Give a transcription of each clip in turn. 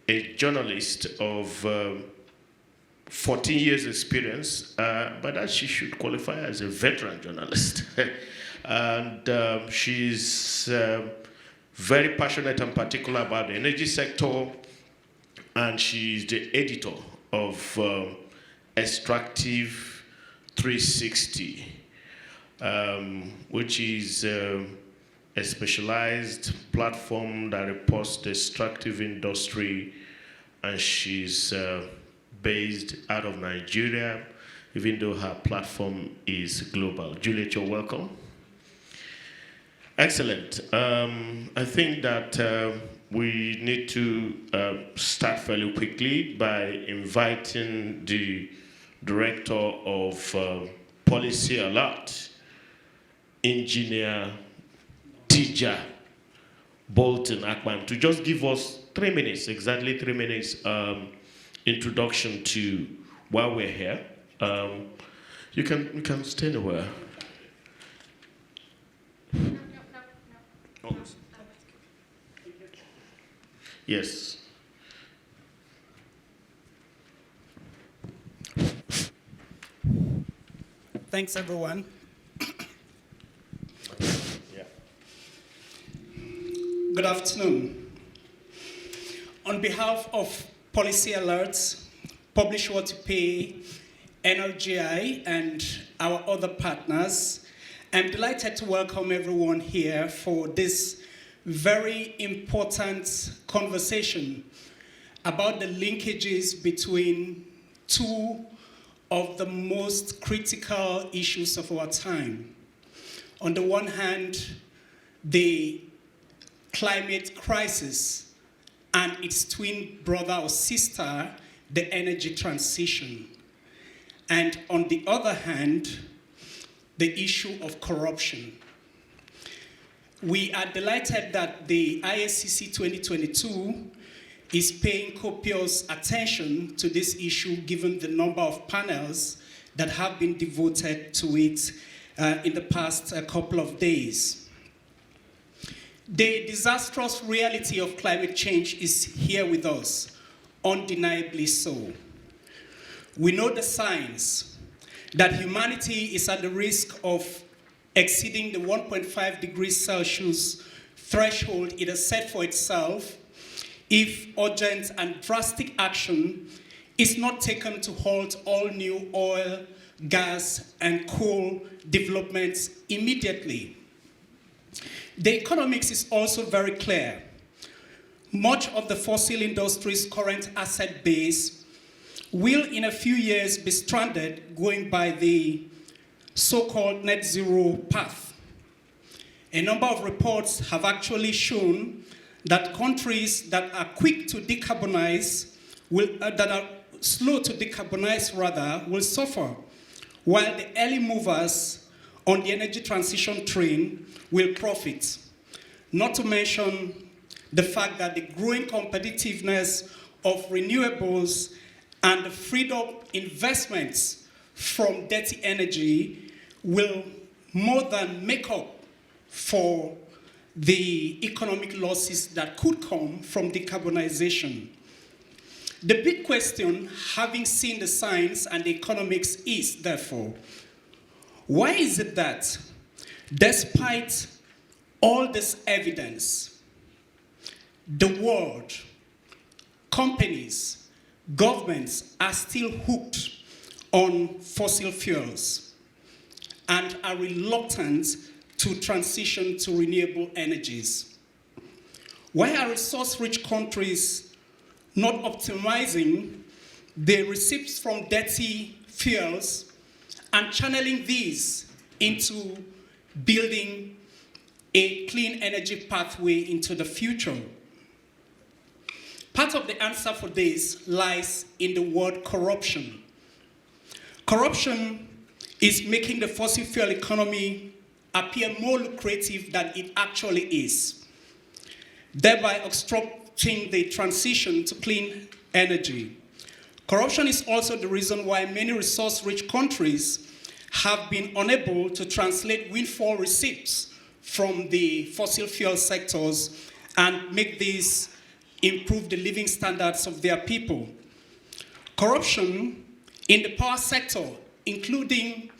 a journalist of 14 years experience, but that she should qualify as a veteran journalist. And she's very passionate and particular about the energy sector, and she's the editor of Extractive 360, which is a specialized platform that reports the extractive industry, and she's based out of Nigeria, even though her platform is global. Juliet, you're welcome. Excellent. I think that we need to start fairly quickly by inviting the Director of Policy Alert, Engineer Tija Bolton Akpan, to just give us 3 minutes, exactly 3 minutes, introduction to why we're here. You can stay anywhere. Oh. Yes. Thanks, everyone. Yeah. Good afternoon. On behalf of Policy Alerts, Publish What to Pay, NRGI, and our other partners, I'm delighted to welcome everyone here for this very important conversation about the linkages between two of the most critical issues of our time. On the one hand, the climate crisis and its twin brother or sister, the energy transition. And on the other hand, the issue of corruption. We are delighted that the IACC 2022 is paying copious attention to this issue given the number of panels that have been devoted to it in the past couple of days. The disastrous reality of climate change is here with us, undeniably so. We know the signs that humanity is at the risk of exceeding the 1.5 degrees Celsius threshold it has set for itself if urgent and drastic action is not taken to halt all new oil, gas, and coal developments immediately. The economics is also very clear. Much of the fossil industry's current asset base will in a few years be stranded going by the so-called net zero path. A number of reports have actually shown that countries that are quick to decarbonize, that are slow to decarbonize rather, will suffer, while the early movers on the energy transition train will profit. Not to mention the fact that the growing competitiveness of renewables and the freed up investments from dirty energy will more than make up for the economic losses that could come from decarbonization. The big question, having seen the science and the economics, is therefore, why is it that despite all this evidence, the world, companies, governments are still hooked on fossil fuels and are reluctant to transition to renewable energies? Why are resource-rich countries not optimizing the receipts from dirty fuels and channeling these into building a clean energy pathway into the future? Part of the answer for this lies in the word corruption. Corruption is making the fossil fuel economy appear more lucrative than it actually is, thereby obstructing the transition to clean energy. Corruption is also the reason why many resource-rich countries have been unable to translate windfall receipts from the fossil fuel sectors and make these improve the living standards of their people. Corruption in the power sector, including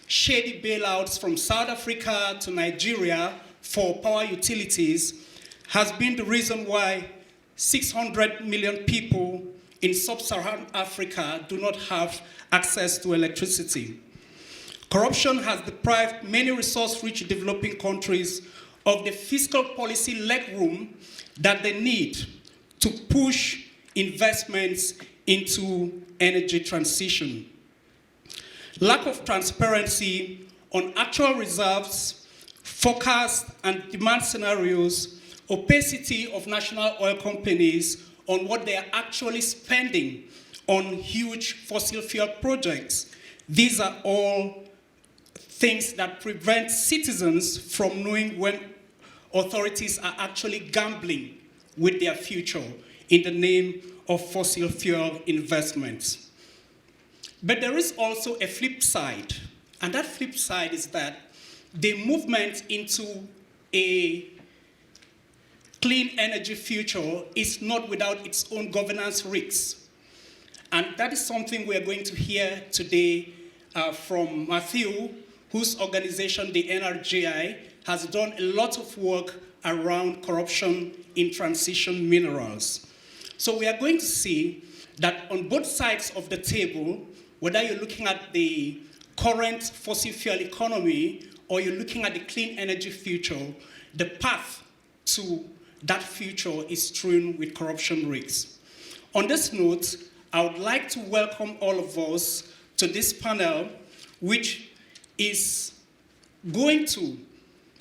shady bailouts from South Africa to Nigeria for power utilities, has been the reason why 600 million people in sub-Saharan Africa do not have access to electricity. Corruption has deprived many resource-rich developing countries of the fiscal policy legroom that they need to push investments into energy transition. Lack of transparency on actual reserves, forecast and demand scenarios, opacity of national oil companies on what they are actually spending on huge fossil fuel projects. These are all things that prevent citizens from knowing when authorities are actually gambling with their future in the name of fossil fuel investments. But there is also a flip side, and that flip side is that the movement into a clean energy future is not without its own governance risks. And that is something we are going to hear today from Matthew, whose organization, the NRGI, has done a lot of work around corruption in transition minerals. So we are going to see that on both sides of the table, whether you're looking at the current fossil fuel economy or you're looking at the clean energy future, the path to that future is strewn with corruption risks. On this note, I would like to welcome all of us to this panel, which is going to,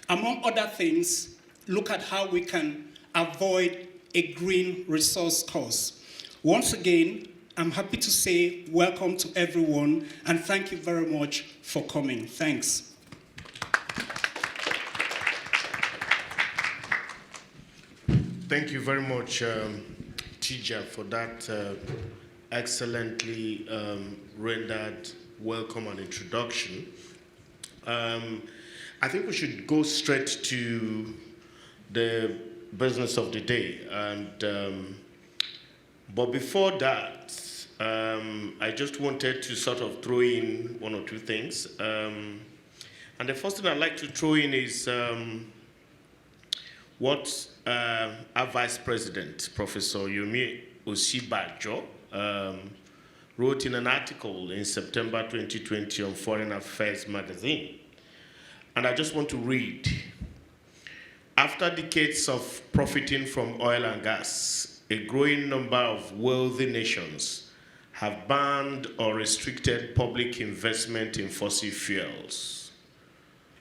among other things, look at how we can avoid a green resource cost. Once again, I'm happy to say welcome to everyone, and thank you very much for coming. Thanks. Thank you very much, Tija, for that excellently rendered welcome and introduction. I think we should go straight to the business of the day. But before that, I just wanted to sort of throw in one or two things. And the first thing I'd like to throw in is what our Vice President, Professor Yomi Osibajo, wrote in an article in September 2020 on Foreign Affairs magazine. And I just want to read. After decades of profiting from oil and gas, a growing number of wealthy nations have banned or restricted public investment in fossil fuels.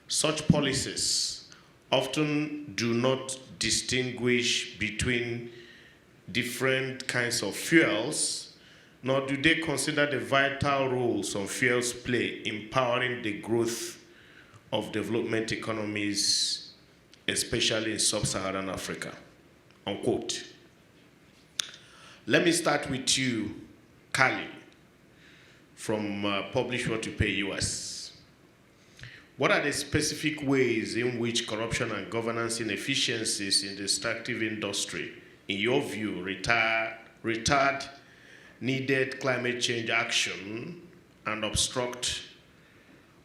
Such policies often do not distinguish between different kinds of fuels, nor do they consider the vital role some fuels play in powering the growth of development economies, especially in sub-Saharan Africa, unquote. Let me start with you, Kali, from Publish What You Pay US. What are the specific ways in which corruption and governance inefficiencies in the extractive industry, in your view, retard needed climate change action and obstruct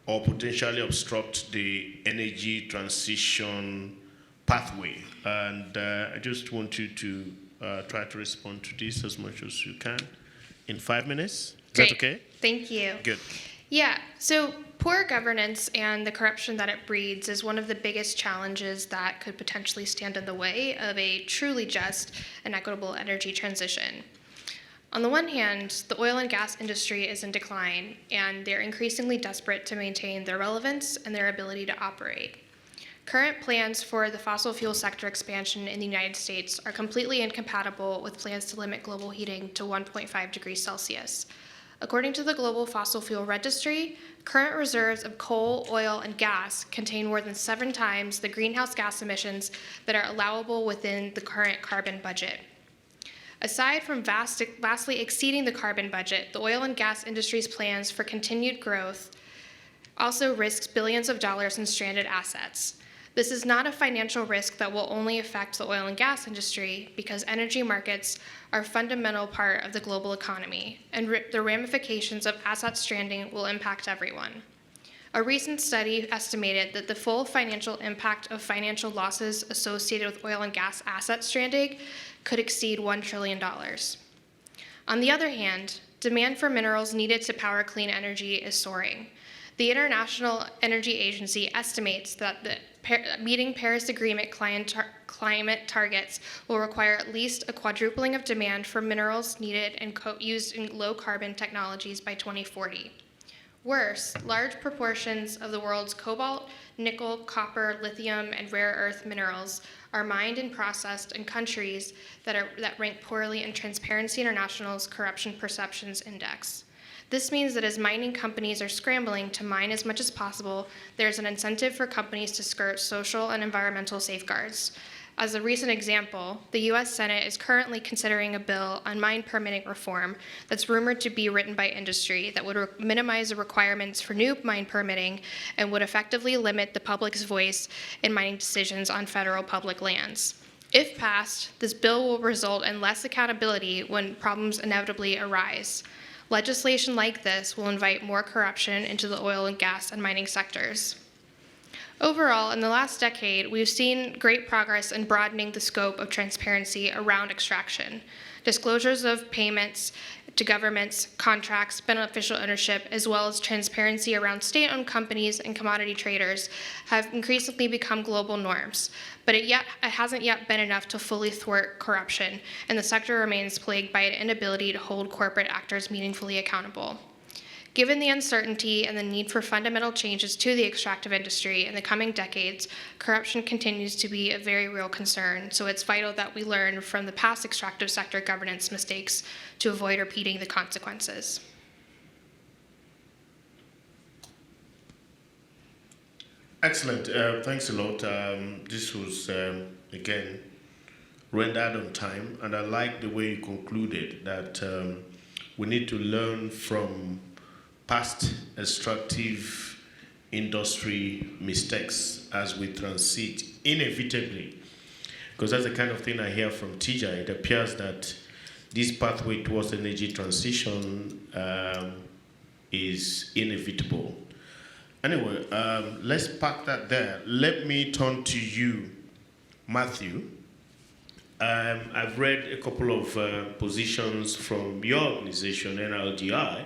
or potentially obstruct the energy transition pathway? And I just want you to try to respond to this as much as you can in 5 minutes. Is Great. that okay? Thank you. Good. Yeah, so poor governance and the corruption that it breeds is one of the biggest challenges that could potentially stand in the way of a truly just and equitable energy transition. On the one hand, the oil and gas industry is in decline, and they're increasingly desperate to maintain their relevance and their ability to operate. Current plans for the fossil fuel sector expansion in the United States are completely incompatible with plans to limit global heating to 1.5 degrees Celsius. According to the Global Fossil Fuel Registry, current reserves of coal, oil, and gas contain more than 7 times the greenhouse gas emissions that are allowable within the current carbon budget. Aside from vastly exceeding the carbon budget, the oil and gas industry's plans for continued growth also risks billions of dollars in stranded assets. This is not a financial risk that will only affect the oil and gas industry because energy markets are a fundamental part of the global economy, and the ramifications of asset stranding will impact everyone. A recent study estimated that the full financial impact of financial losses associated with oil and gas asset stranding could exceed $1 trillion. On the other hand, demand for minerals needed to power clean energy is soaring. The International Energy Agency estimates that meeting Paris Agreement climate targets will require at least a quadrupling of demand for minerals needed and used in low-carbon technologies by 2040. Worse, large proportions of the world's cobalt, nickel, copper, lithium, and rare earth minerals are mined and processed in countries that rank poorly in Transparency International's Corruption Perceptions Index. This means that as mining companies are scrambling to mine as much as possible, there's an incentive for companies to skirt social and environmental safeguards. As a recent example, the US Senate is currently considering a bill on mine permitting reform that's rumored to be written by industry that would minimize the requirements for new mine permitting and would effectively limit the public's voice in mining decisions on federal public lands. If passed, this bill will result in less accountability when problems inevitably arise. Legislation like this will invite more corruption into the oil and gas and mining sectors. Overall, in the last decade, we've seen great progress in broadening the scope of transparency around extraction. Disclosures of payments to governments, contracts, beneficial ownership, as well as transparency around state-owned companies and commodity traders have increasingly become global norms. But it hasn't yet been enough to fully thwart corruption, and the sector remains plagued by an inability to hold corporate actors meaningfully accountable. Given the uncertainty and the need for fundamental changes to the extractive industry in the coming decades, corruption continues to be a very real concern, so it's vital that we learn from the past extractive sector governance mistakes to avoid repeating the consequences. Excellent. Thanks a lot. This was, again, rendered on time, and I like the way you concluded that we need to learn from past extractive industry mistakes as we transit inevitably, because that's the kind of thing I hear from TJ. It appears that this pathway towards energy transition is inevitable. Anyway, let's park that there. Let me turn to you, Matthew. I've read a couple of positions from your organization, NLGI,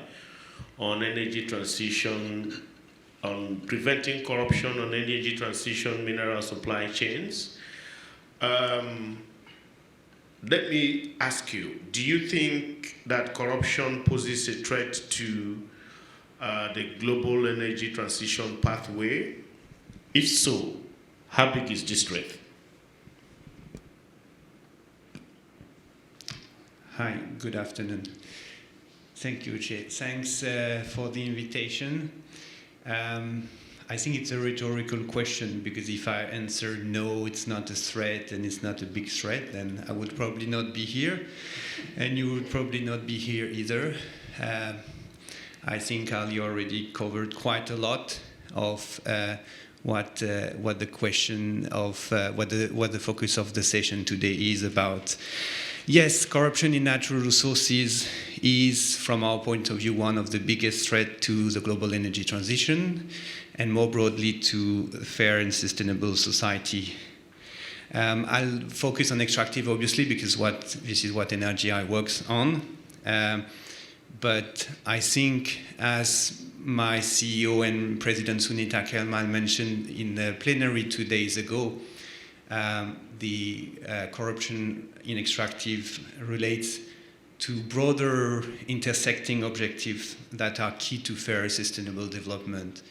on energy transition, on preventing corruption on energy transition mineral supply chains. Let me ask you, do you think that corruption poses a threat to the global energy transition pathway? If so, how big is this threat? Hi, good afternoon. Thank you, Jay. Thanks for the invitation. I think it's a rhetorical question, because if I answer no, it's not a threat and it's not a big threat, then I would probably not be here, and you would probably not be here either. I think Ali already covered quite a lot of what the question of what the focus of the session today is about. Yes, corruption in natural resources is, from our point of view, one of the biggest threats to the global energy transition, and more broadly to a fair and sustainable society. I'll focus on extractive, obviously, because this is what NRGI works on. But I think, as my CEO and President Sunita Kelman mentioned in the plenary 2 days ago, the corruption in extractive relates to broader intersecting objectives that are key to fair sustainable development,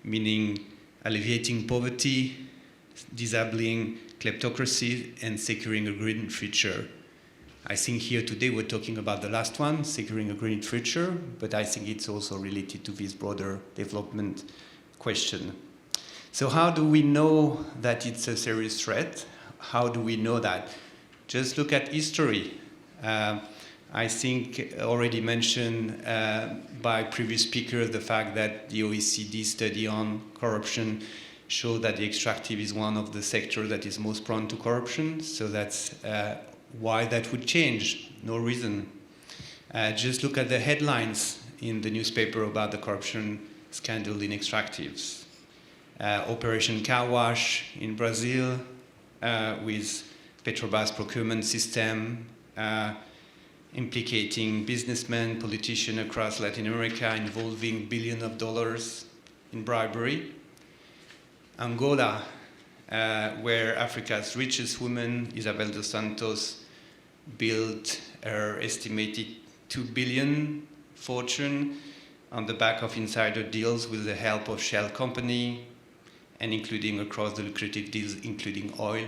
meaning alleviating poverty, disabling kleptocracy, and securing a green future. I think here today we're talking about the last one, securing a green future, but I think it's also related to this broader development question. So how do we know that it's a serious threat? How do we know that? Just look at history. I think already mentioned by previous speakers the fact that the OECD study on corruption show that the extractive is one of the sectors that is most prone to corruption. So that's why that would change. No reason. Just look at the headlines in the newspaper about the corruption scandal in extractives. Operation Car Wash in Brazil with Petrobras procurement system implicating businessmen, politicians across Latin America, involving billions of dollars in bribery. Angola, where Africa's richest woman, Isabel dos Santos, built her estimated 2 billion fortune on the back of insider deals with the help of Shell company, and including across the lucrative deals, including oil.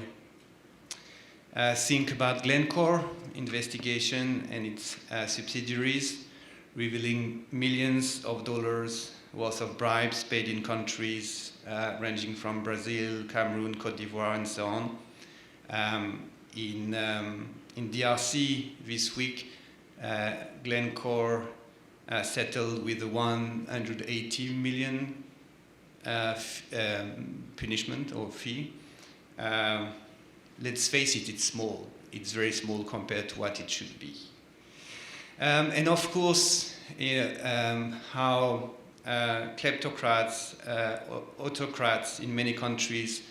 Think about Glencore investigation and its subsidiaries, revealing millions of dollars worth of bribes paid in countries ranging from Brazil, Cameroon, Cote d'Ivoire, and so on. In DRC this week, Glencore settled with a 180 million punishment or fee. Let's face it, it's small. It's very small compared to what it should be. And of course, how kleptocrats, autocrats in many countries,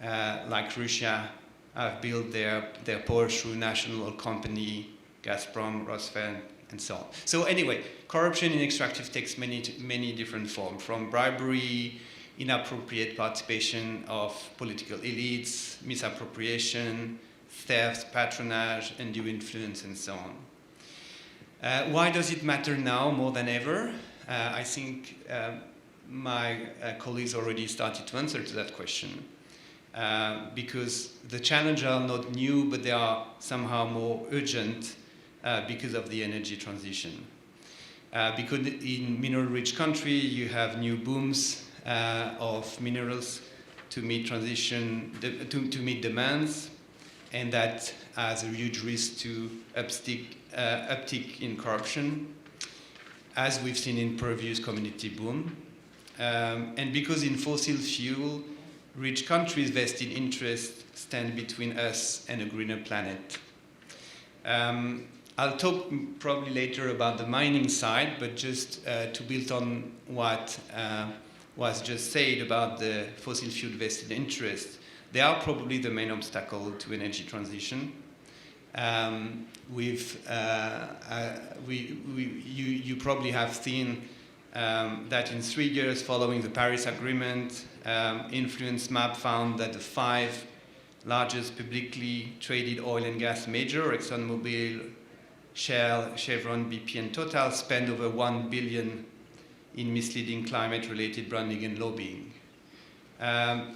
like Russia, have built their power through national oil company, Gazprom, Rosneft, and so on. So anyway, corruption in extractive takes many different forms, from bribery, inappropriate participation of political elites, misappropriation, theft, patronage, undue influence, and so on. Why does it matter now more than ever? I think my colleagues already started to answer to that question. Because the challenges are not new, but they are somehow more urgent because of the energy transition. Because in mineral-rich countries, you have new booms of minerals to meet to meet demands, and that has a huge risk to uptick in corruption, as we've seen in previous community boom. And because in fossil fuel, rich countries' vested interests stand between us and a greener planet. I'll talk probably later about the mining side, but just to build on what was just said about the fossil fuel vested interest, they are probably the main obstacle to energy transition. You probably have seen that in 3 years following the Paris Agreement, Influence Map found that the 5 largest publicly traded oil and gas majors, ExxonMobil, Shell, Chevron, BP, and Total, spend over $1 billion in misleading climate-related branding and lobbying.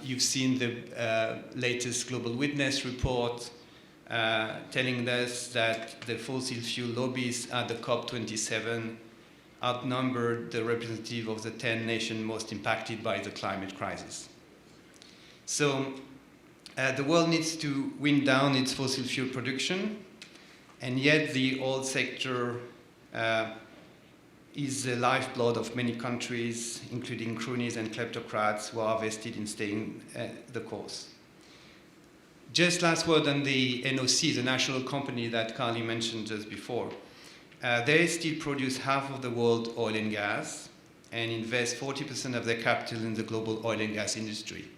You've seen the latest Global Witness report telling us that the fossil fuel lobbies at the COP27 outnumbered the representative of the 10 nations most impacted by the climate crisis. So the world needs to wind down its fossil fuel production, and yet the oil sector is the lifeblood of many countries, including cronies and kleptocrats who are vested in staying the course. Just last word on the NOC, the national company that Carly mentioned just before. They still produce half of the world's oil and gas and invest 40% of their capital in the global oil and gas industry.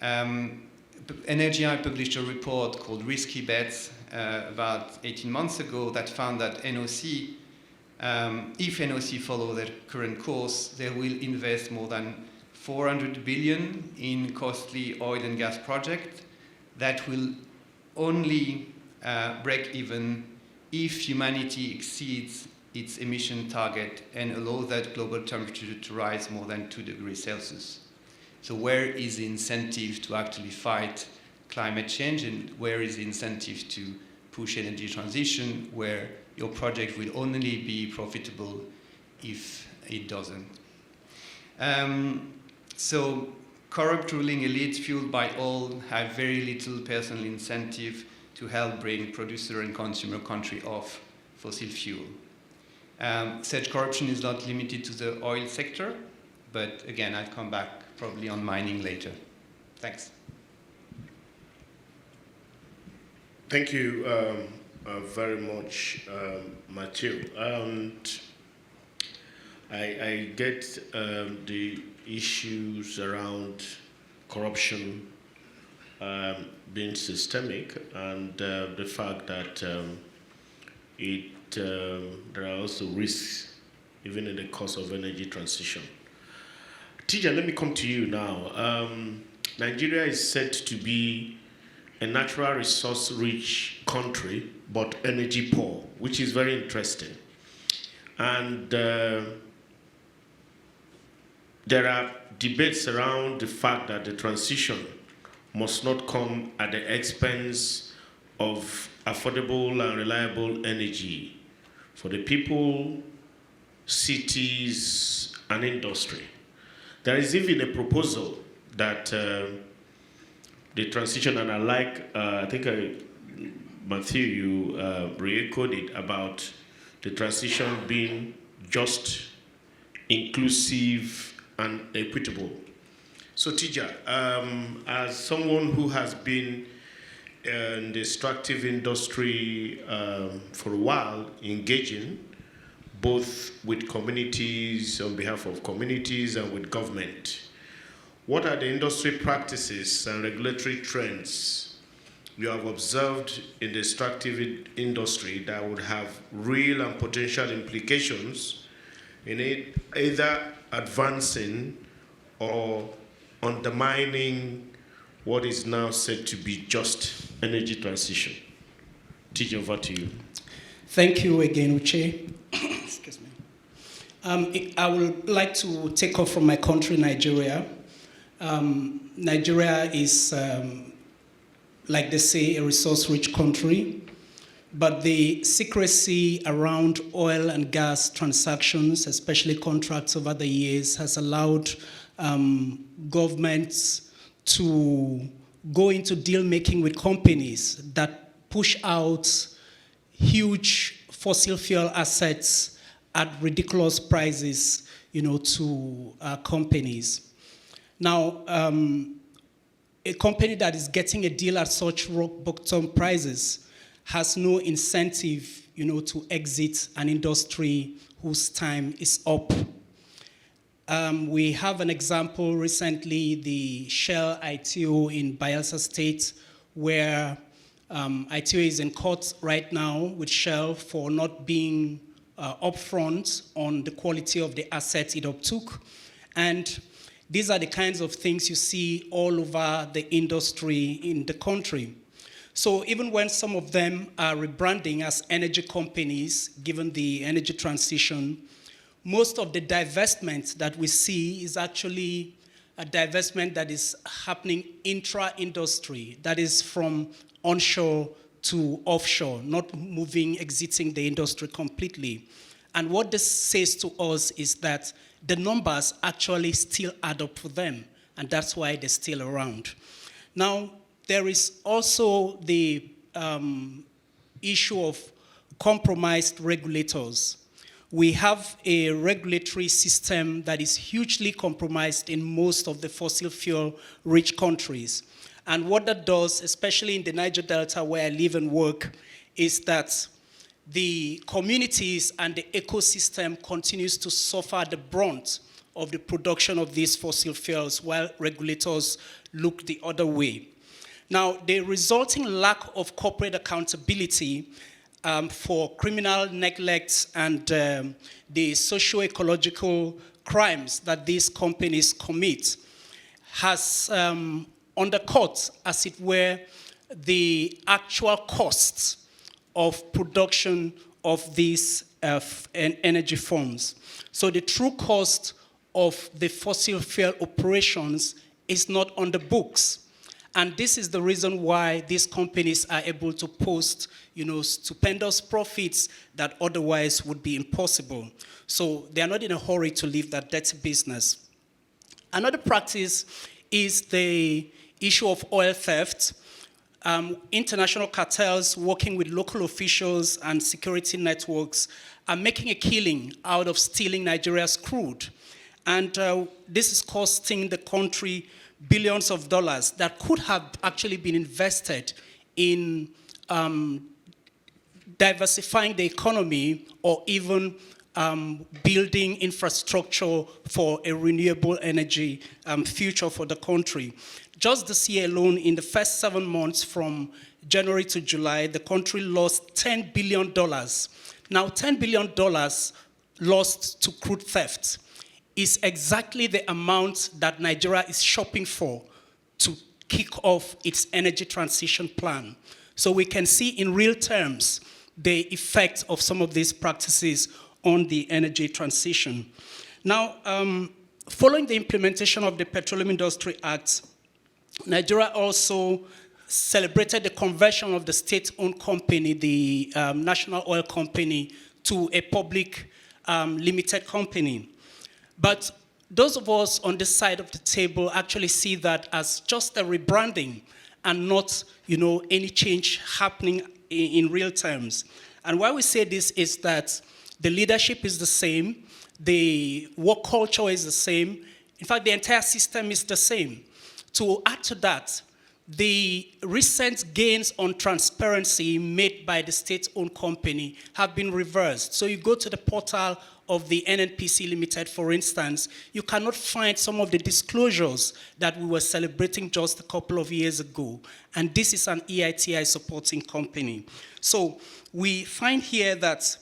NGI published a report called Risky Bets about 18 months ago that found that NOC, if NOC follow their current course, they will invest more than 400 billion in costly oil and gas projects that will only break even if humanity exceeds its emission target and allows that global temperature to rise more than 2 degrees Celsius. So where is the incentive to actually fight climate change, and where is the incentive to push energy transition, where your project will only be profitable if it doesn't? So corrupt ruling elites fueled by oil have very little personal incentive to help bring producer and consumer country off fossil fuel. Such corruption is not limited to the oil sector, but again, I'll come back probably on mining later. Thanks. Thank you very much, Matthew. And I get the issues around corruption being systemic, and the fact that there are also risks even in the course of energy transition. Tija, let me come to you now. Nigeria is said to be a natural resource-rich country, but energy poor, which is very interesting. And there are debates around the fact that the transition must not come at the expense of affordable and reliable energy for the people, cities, and industry. There is even a proposal that the transition, and I think Matthew, you re-echoed it about the transition being just, inclusive, and equitable. So Tija, as someone who has been in the extractive industry for a while, engaging both with communities, on behalf of communities, and with government, what are the industry practices and regulatory trends you have observed in the extractive industry that would have real and potential implications in it, either advancing or undermining what is now said to be just energy transition? Tija, over to you. Thank you again, Uche. Excuse me. I would like to take off from my country, Nigeria. Nigeria is, like they say, a resource-rich country, but the secrecy around oil and gas transactions, especially contracts over the years, has allowed governments to go into deal-making with companies that push out huge fossil fuel assets at ridiculous prices, to companies. Now, a company that is getting a deal at such rock-bottom prices has no incentive, to exit an industry whose time is up. We have an example recently, the Shell ITO in Bayelsa State, where ITO is in court right now with Shell for not being upfront on the quality of the assets it uptook. And these are the kinds of things you see all over the industry in the country. So even when some of them are rebranding as energy companies, given the energy transition, most of the divestment that we see is actually a divestment that is happening intra-industry, that is from onshore to offshore, not exiting the industry completely. And what this says to us is that the numbers actually still add up for them, and that's why they're still around. Now, there is also the issue of compromised regulators. We have a regulatory system that is hugely compromised in most of the fossil fuel-rich countries. And what that does, especially in the Niger Delta where I live and work, is that the communities and the ecosystem continues to suffer the brunt of the production of these fossil fuels while regulators look the other way. Now, the resulting lack of corporate accountability for criminal neglect and the socio-ecological crimes that these companies commit has undercut, as it were, the actual costs of production of these energy forms. So the true cost of the fossil fuel operations is not on the books. And this is the reason why these companies are able to post, stupendous profits that otherwise would be impossible. So they are not in a hurry to leave that dirty business. Another practice is the issue of oil theft. International cartels working with local officials and security networks are making a killing out of stealing Nigeria's crude. And this is costing the country billions of dollars that could have actually been invested in diversifying the economy or even building infrastructure for a renewable energy future for the country. Just this year alone, in the first 7 months from January to July, the country lost $10 billion. Now, $10 billion lost to crude theft is exactly the amount that Nigeria is shopping for to kick off its energy transition plan. So we can see in real terms the effect of some of these practices on the energy transition. Now, following the implementation of the Petroleum Industry Act, Nigeria also celebrated the conversion of the state-owned company, the National Oil Company, to a public limited company. But those of us on this side of the table actually see that as just a rebranding and not, any change happening in real terms. And why we say this is that the leadership is the same, the work culture is the same, in fact, the entire system is the same. To add to that, the recent gains on transparency made by the state-owned company have been reversed. So you go to the portal of the NNPC Limited, for instance, you cannot find some of the disclosures that we were celebrating just a couple of years ago. And this is an EITI supporting company. So we find here that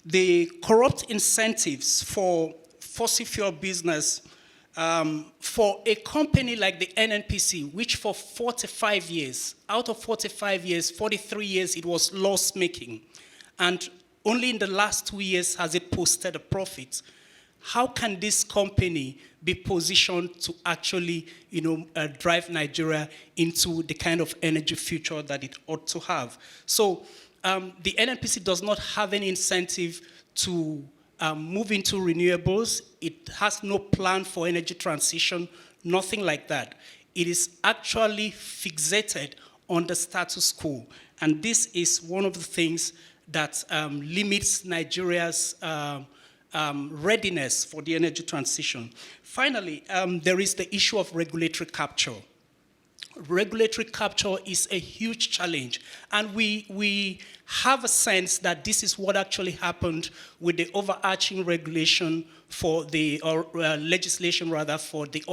the corrupt incentives for fossil fuel business for a company like the NNPC, which for 45 years, out of 45 years, 43 years, it was loss-making. And only in the last 2 years has it posted a profit. How can this company be positioned to actually, drive Nigeria into the kind of energy future that it ought to have? So the NNPC does not have any incentive to move into renewables. It has no plan for energy transition, nothing like that. It is actually fixated on the status quo. And this is one of the things that limits Nigeria's readiness for the energy transition. Finally, there is the issue of regulatory capture. Regulatory capture is a huge challenge, and we have a sense that this is what actually happened with the overarching regulation for the, legislation rather, for the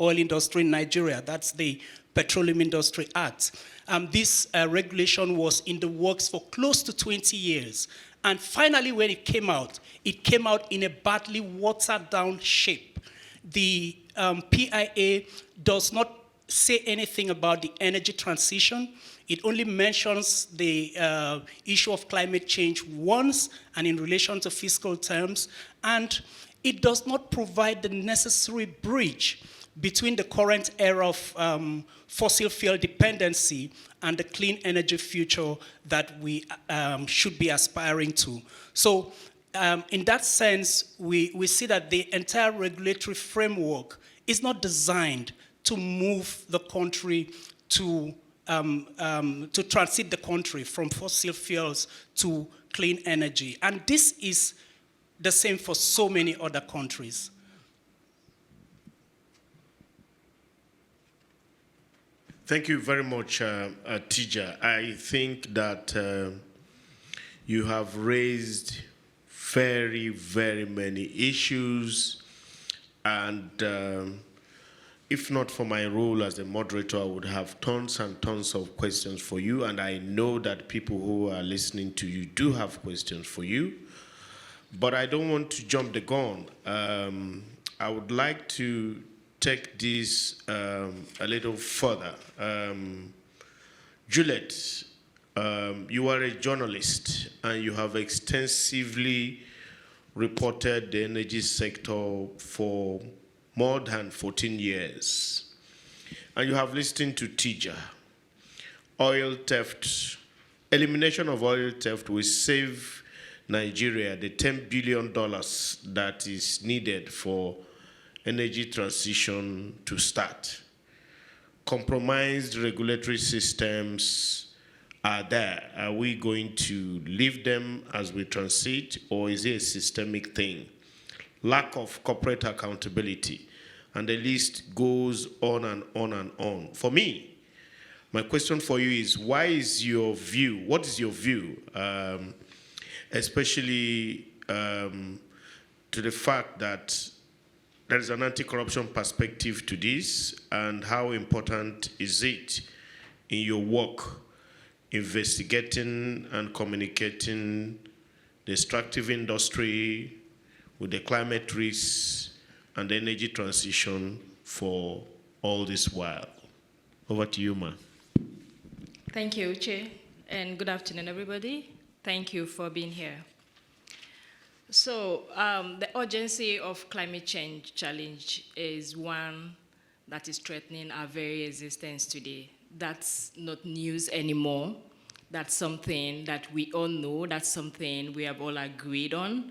oil industry in Nigeria. That's the Petroleum Industry Act. This regulation was in the works for close to 20 years. And finally, when it came out in a badly watered down shape. The PIA does not say anything about the energy transition. It only mentions the issue of climate change once and in relation to fiscal terms. And it does not provide the necessary bridge between the current era of fossil fuel dependency and the clean energy future that we should be aspiring to. So in that sense, we see that the entire regulatory framework is not designed to move the country to transit the country from fossil fuels to clean energy. And this is the same for so many other countries. Thank you very much, Tija. I think that you have raised very, very many issues, and if not for my role as a moderator, I would have tons and tons of questions for you, and I know that people who are listening to you do have questions for you, but I don't want to jump the gun. I would like to take this a little further. Juliet, you are a journalist, and you have extensively reported the energy sector for more than 14 years. And you have listened to Tija. Oil theft, elimination of oil theft will save Nigeria the $10 billion that is needed for energy transition to start. Compromised regulatory systems are there. Are we going to leave them as we transit, or is it a systemic thing? lack of corporate accountability, and the list goes on and on and on. For me, my question for you is, what is your view, especially to the fact that there is an anti-corruption perspective to this, and how important is it in your work investigating and communicating the extractive industry with the climate risks and the energy transition for all this while? Over to you, ma'am. Thank you, Uche, and good afternoon, everybody. Thank you for being here. So the urgency of climate change challenge is one that is threatening our very existence today. That's not news anymore. That's something that we all know. That's something we have all agreed on.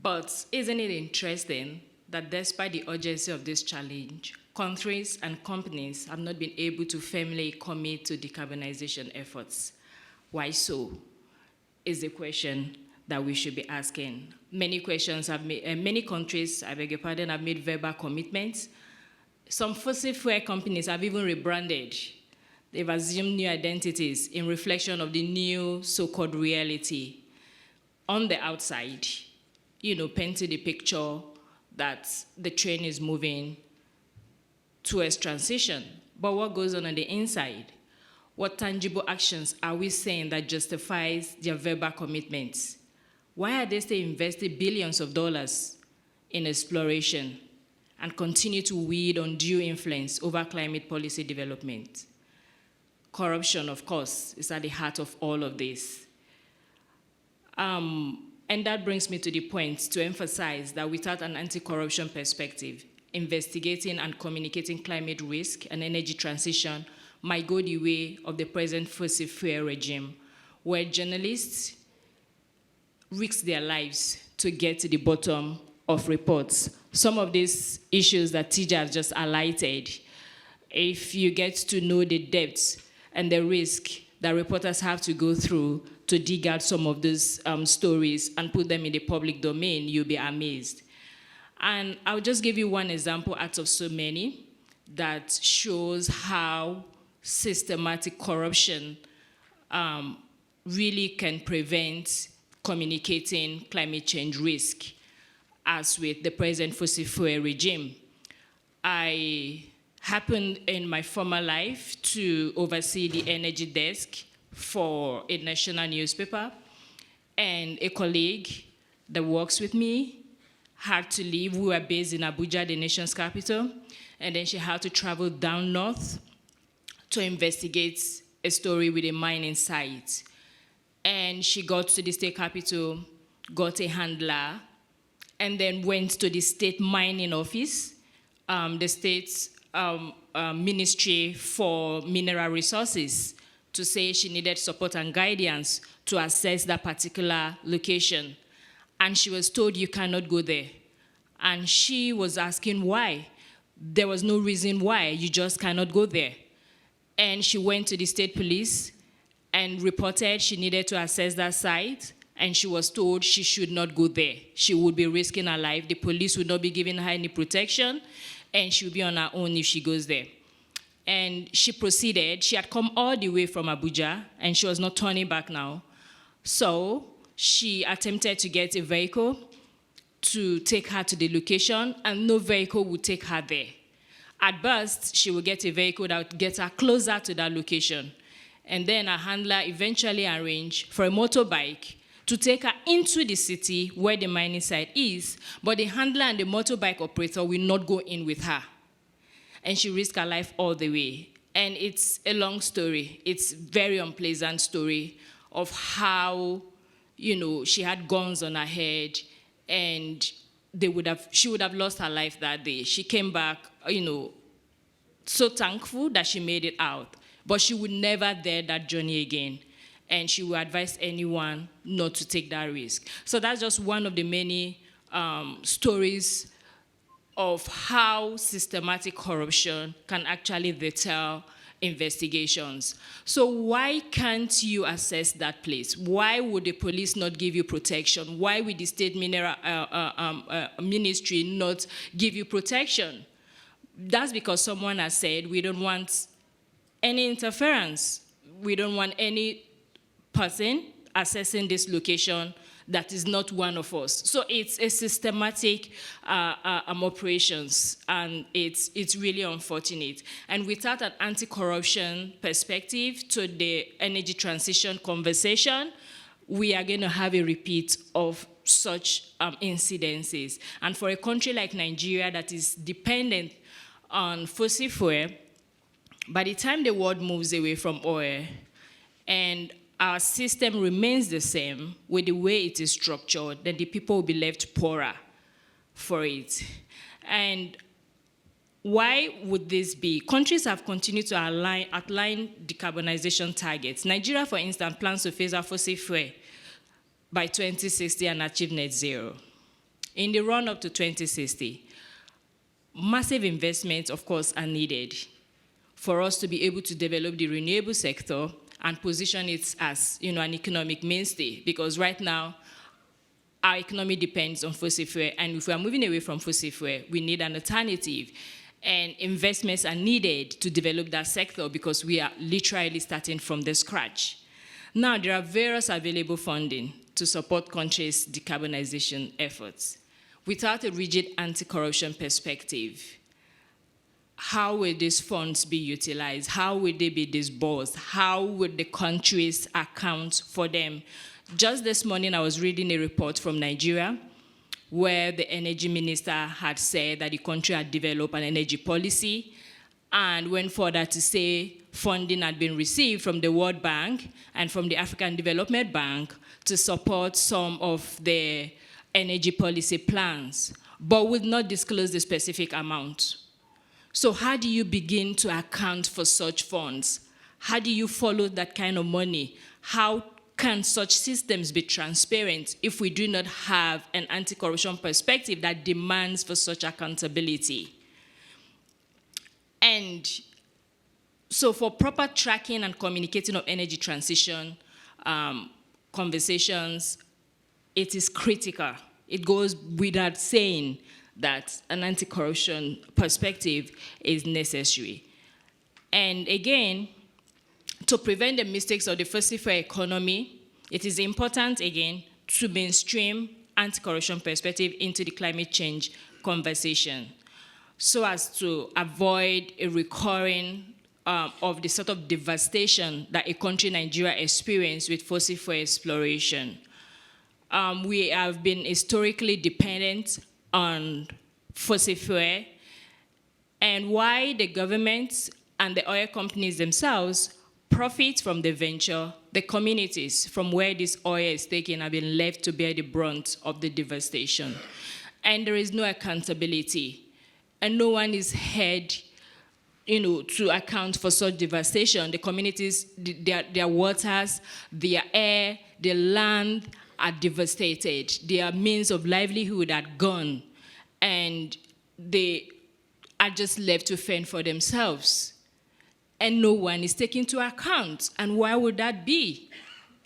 But isn't it interesting that despite the urgency of this challenge, countries and companies have not been able to firmly commit to decarbonization efforts? Why so? Is the question that we should be asking. Many countries, I beg your pardon, have made verbal commitments. Some fossil fuel companies have even rebranded. They've assumed new identities in reflection of the new so-called reality. On the outside, painting the picture that the train is moving towards transition. But what goes on the inside? What tangible actions are we saying that justifies their verbal commitments? Why are they still investing billions of dollars in exploration and continue to wield undue influence over climate policy development? Corruption, of course, is at the heart of all of this. And that brings me to the point to emphasize that without an anti-corruption perspective, investigating and communicating climate risk and energy transition might go the way of the present fossil fuel regime, where journalists risk their lives to get to the bottom of reports. Some of these issues that TJ has just highlighted, if you get to know the depths and the risk that reporters have to go through to dig out some of these stories and put them in the public domain, you'll be amazed. And I'll just give you one example out of so many that shows how systematic corruption really can prevent communicating climate change risk, as with the present fossil fuel regime. I happened in my former life to oversee the energy desk for a national newspaper, and a colleague that works with me had to leave. We were based in Abuja, the nation's capital, and then she had to travel down north to investigate a story with a mining site. And she got to the state capital, got a handler, and then went to the state mining office, the state's Ministry for Mineral Resources, to say she needed support and guidance to assess that particular location. And she was told, you cannot go there. And she was asking why. There was no reason why, you just cannot go there. And she went to the state police and reported she needed to assess that site, and she was told she should not go there. She would be risking her life. The police would not be giving her any protection, and she would be on her own if she goes there. And she proceeded. She had come all the way from Abuja, and she was not turning back now. So she attempted to get a vehicle to take her to the location, and no vehicle would take her there. At best, she would get a vehicle that would get her closer to that location. And then a handler eventually arranged for a motorbike to take her into the city where the mining site is, but the handler and the motorbike operator will not go in with her. And she risked her life all the way. And it's a long story. It's a very unpleasant story of how, she had guns on her head, and she would have lost her life that day. She came back, so thankful that she made it out. But she would never dare that journey again. And she would advise anyone not to take that risk. So that's just one of the many stories of how systematic corruption can actually deter investigations. So why can't you assess that place? Why would the police not give you protection? Why would the state mineral ministry not give you protection? That's because someone has said we don't want any interference. We don't want any person assessing this location that is not one of us. So it's a systematic operations, and it's really unfortunate. And without an anti-corruption perspective to the energy transition conversation, we are going to have a repeat of such incidences. And for a country like Nigeria that is dependent on fossil fuel, by the time the world moves away from oil and our system remains the same with the way it is structured, then the people will be left poorer for it. And why would this be? Countries have continued to outline decarbonization targets. Nigeria, for instance, plans to phase out fossil fuel by 2060 and achieve net zero. In the run-up to 2060, massive investments, of course, are needed for us to be able to develop the renewable sector and position it as, an economic mainstay. Because right now, our economy depends on fossil fuel, and if we are moving away from fossil fuel, we need an alternative. And investments are needed to develop that sector because we are literally starting from the scratch. Now, there are various available funding to support countries' decarbonization efforts. Without a rigid anti-corruption perspective, how will these funds be utilized? How will they be disbursed? How would the countries account for them? Just this morning, I was reading a report from Nigeria where the energy minister had said that the country had developed an energy policy and went further to say funding had been received from the World Bank and from the African Development Bank to support some of the energy policy plans, but would not disclose the specific amount. So how do you begin to account for such funds? How do you follow that kind of money? How can such systems be transparent if we do not have an anti-corruption perspective that demands for such accountability? And so for proper tracking and communicating of energy transition conversations, it is critical. It goes without saying that an anti-corruption perspective is necessary. And again, to prevent the mistakes of the fossil fuel economy, it is important, again, to mainstream anti-corruption perspective into the climate change conversation so as to avoid a recurring of the sort of devastation that a country, Nigeria, experienced with fossil fuel exploration. We have been historically dependent on fossil fuel, and why the government and the oil companies themselves profit from the venture, the communities from where this oil is taken have been left to bear the brunt of the devastation. And there is no accountability, and no one is held to account for such devastation. The communities, their waters, their air, their land are devastated. Their means of livelihood are gone, and they are just left to fend for themselves. And no one is taken into account. And why would that be?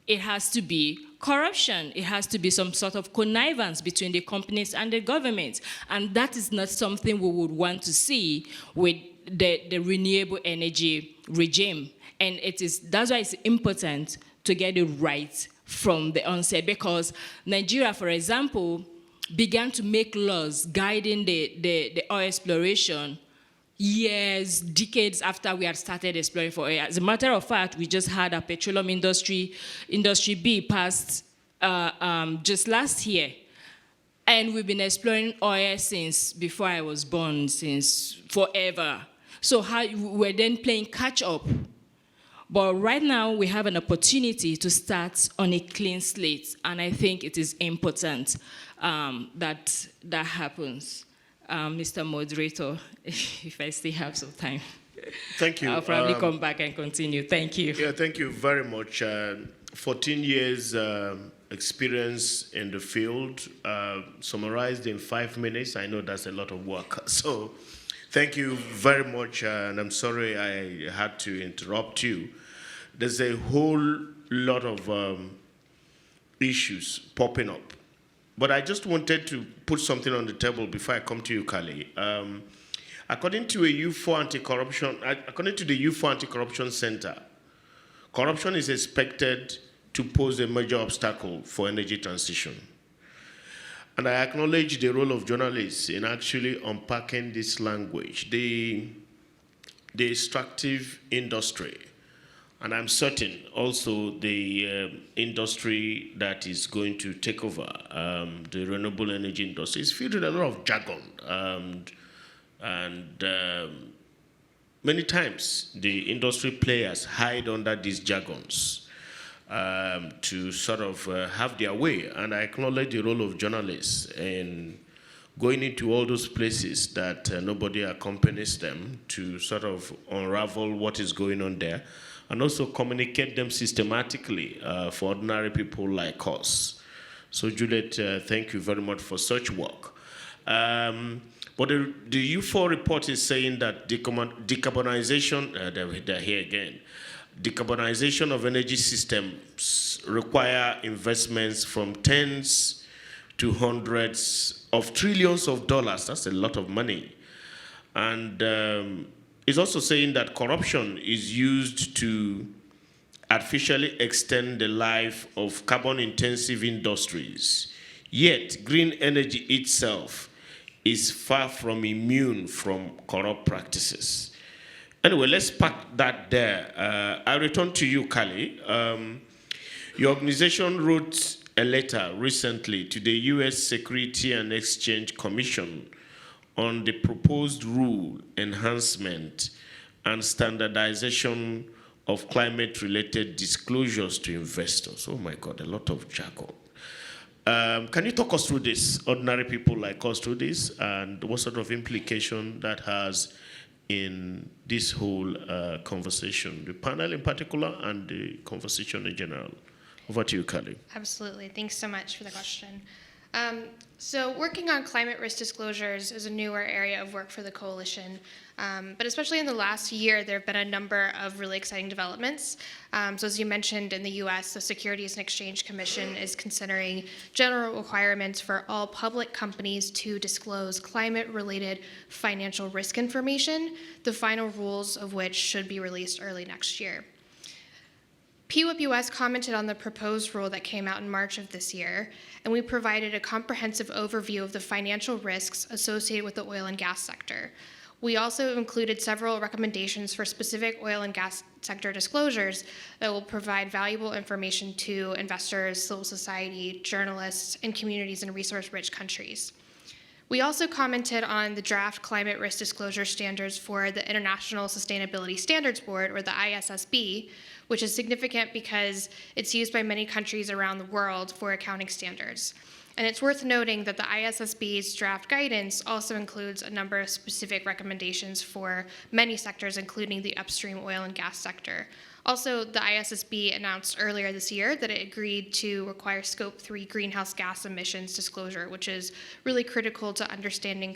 It has to be corruption. It has to be some sort of connivance between the companies and the government. And that is not something we would want to see with the renewable energy regime. And that's why it's important to get it right from the onset, because Nigeria, for example, began to make laws guiding the oil exploration years, decades after we had started exploring for oil. As a matter of fact, we just had a petroleum industry B passed just last year. And we've been exploring oil since before I was born, since forever. So we're then playing catch up. But right now, we have an opportunity to start on a clean slate, and I think it is important that happens. Mr. Moderator, if I still have some time. Thank you. I'll probably come back and continue. Thank you. Yeah, thank you very much. 14 years experience in the field, summarized in 5 minutes. I know that's a lot of work. So Thank you very much, and I'm sorry I had to interrupt you. There's a whole lot of issues popping up, but I just wanted to put something on the table before I come to you, Kali. According to the UFO Anti-Corruption Center, corruption is expected to pose a major obstacle for energy transition. And I acknowledge the role of journalists in actually unpacking this language, the extractive industry, and I'm certain also the industry that is going to take over, the renewable energy industry, is filled with a lot of jargon. And many times the industry players hide under these jargons to sort of have their way. And I acknowledge the role of journalists in going into all those places that nobody accompanies them to sort of unravel what is going on there and also communicate them systematically for ordinary people like us. So Juliet, thank you very much for such work. But the UFO report is saying that decarbonization, they're here again, decarbonization of energy systems require investments from tens to hundreds of trillions of dollars. That's a lot of money. And it's also saying that corruption is used to artificially extend the life of carbon-intensive industries. Yet, green energy itself is far from immune from corrupt practices. Anyway, let's park that there. I return to you, Kali. Your organization wrote a letter recently to the U.S. Security and Exchange Commission on the proposed rule enhancement and standardization of climate-related disclosures to investors. Oh my God, a lot of jargon. Can you talk us through this, ordinary people like us through this, and what sort of implication that has in this whole conversation, the panel in particular and the conversation in general? Over to you, Kali. Absolutely. Thanks so much for the question. So working on climate risk disclosures is a newer area of work for the coalition, but especially in the last year, there have been a number of really exciting developments. So as you mentioned, in the US, the Securities and Exchange Commission is considering general requirements for all public companies to disclose climate-related financial risk information, the final rules of which should be released early next year. PWIP US commented on the proposed rule that came out in March of this year, and we provided a comprehensive overview of the financial risks associated with the oil and gas sector. We also included several recommendations for specific oil and gas sector disclosures that will provide valuable information to investors, civil society, journalists, and communities in resource-rich countries. We also commented on the draft climate risk disclosure standards for the International Sustainability Standards Board, or the ISSB, which is significant because it's used by many countries around the world for accounting standards. And it's worth noting that the ISSB's draft guidance also includes a number of specific recommendations for many sectors, including the upstream oil and gas sector. Also, the ISSB announced earlier this year that it agreed to require Scope 3 greenhouse gas emissions disclosure, which is really critical to understanding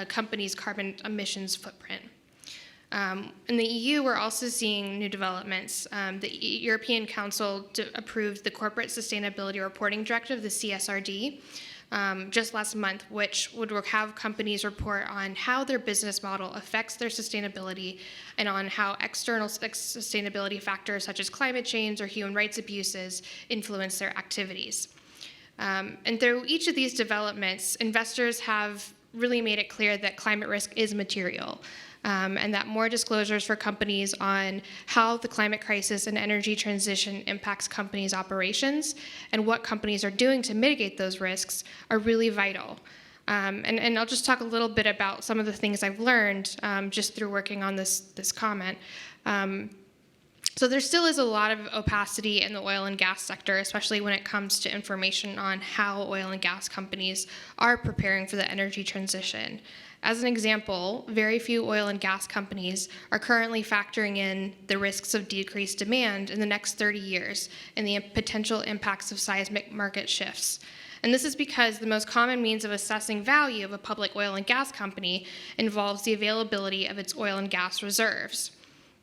companies' carbon emissions footprint. In the EU, we're also seeing new developments. The European Council approved the Corporate Sustainability Reporting Directive, the CSRD, just last month, which would have companies report on how their business model affects their sustainability and on how external sustainability factors such as climate change or human rights abuses influence their activities. And through each of these developments, investors have really made it clear that climate risk is material. And that more disclosures for companies on how the climate crisis and energy transition impacts companies' operations and what companies are doing to mitigate those risks are really vital. And I'll just talk a little bit about some of the things I've learned just through working on this comment. So there still is a lot of opacity in the oil and gas sector, especially when it comes to information on how oil and gas companies are preparing for the energy transition. As an example, very few oil and gas companies are currently factoring in the risks of decreased demand in the next 30 years and the potential impacts of seismic market shifts. And this is because the most common means of assessing value of a public oil and gas company involves the availability of its oil and gas reserves.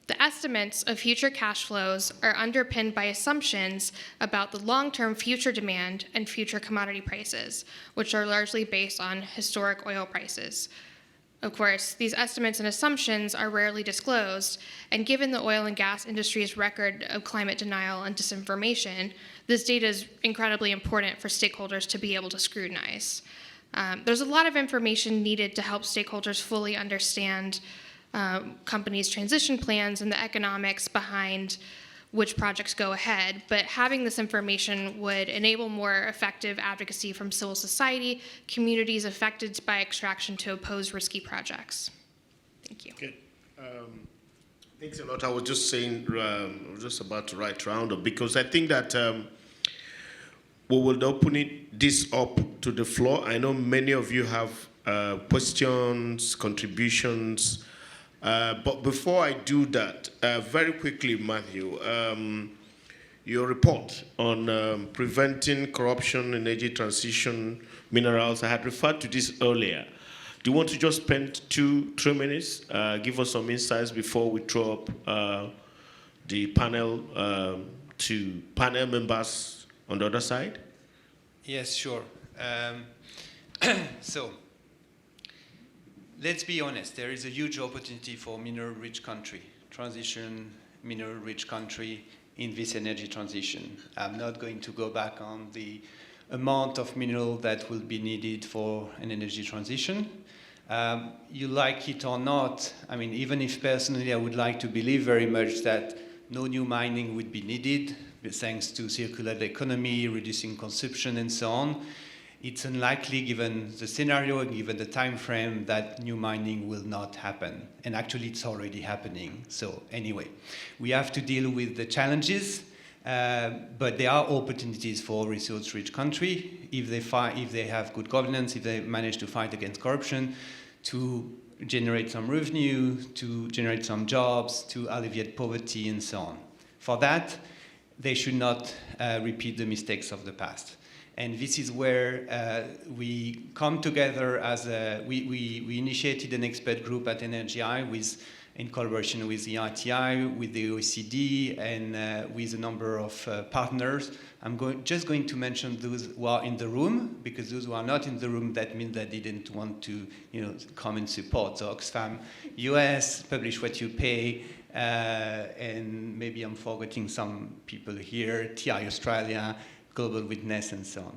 The estimates of future cash flows are underpinned by assumptions about the long-term future demand and future commodity prices, which are largely based on historic oil prices. Of course, these estimates and assumptions are rarely disclosed, and given the oil and gas industry's record of climate denial and disinformation, this data is incredibly important for stakeholders to be able to scrutinize. There's a lot of information needed to help stakeholders fully understand companies' transition plans and the economics behind which projects go ahead, but having this information would enable more effective advocacy from civil society, communities affected by extraction to oppose risky projects. Thank you. Okay. Thanks a lot. I was just saying, I was just about to write round up, because I think that we will open this up to the floor. I know many of you have questions, contributions. But before I do that, very quickly, Matthew, your report on preventing corruption, energy transition, minerals, I had referred to this earlier. Do you want to just spend 2-3 minutes, give us some insights before we throw up the panel to panel members on the other side? Yes, sure. So, let's be honest, there is a huge opportunity for mineral-rich country, transition, mineral-rich country in this energy transition. I'm not going to go back on the amount of mineral that will be needed for an energy transition. You like it or not, I mean, even if personally I would like to believe very much that no new mining would be needed, thanks to circular economy, reducing consumption and so on, it's unlikely, given the scenario and given the time frame, that new mining will not happen. And actually, it's already happening. So anyway, we have to deal with the challenges, but there are opportunities for resource-rich country if they have good governance, if they manage to fight against corruption, to generate some revenue, to generate some jobs, to alleviate poverty, and so on. For that, they should not repeat the mistakes of the past. And this is where we come together as we initiated an expert group at NRGI in collaboration with the IACC, with the OECD, and with a number of partners. I'm just going to mention those who are in the room, because those who are not in the room, that means they didn't want to come and support. So Oxfam US, Publish What You Pay, and maybe I'm forgetting some people here, TI Australia, Global Witness, and so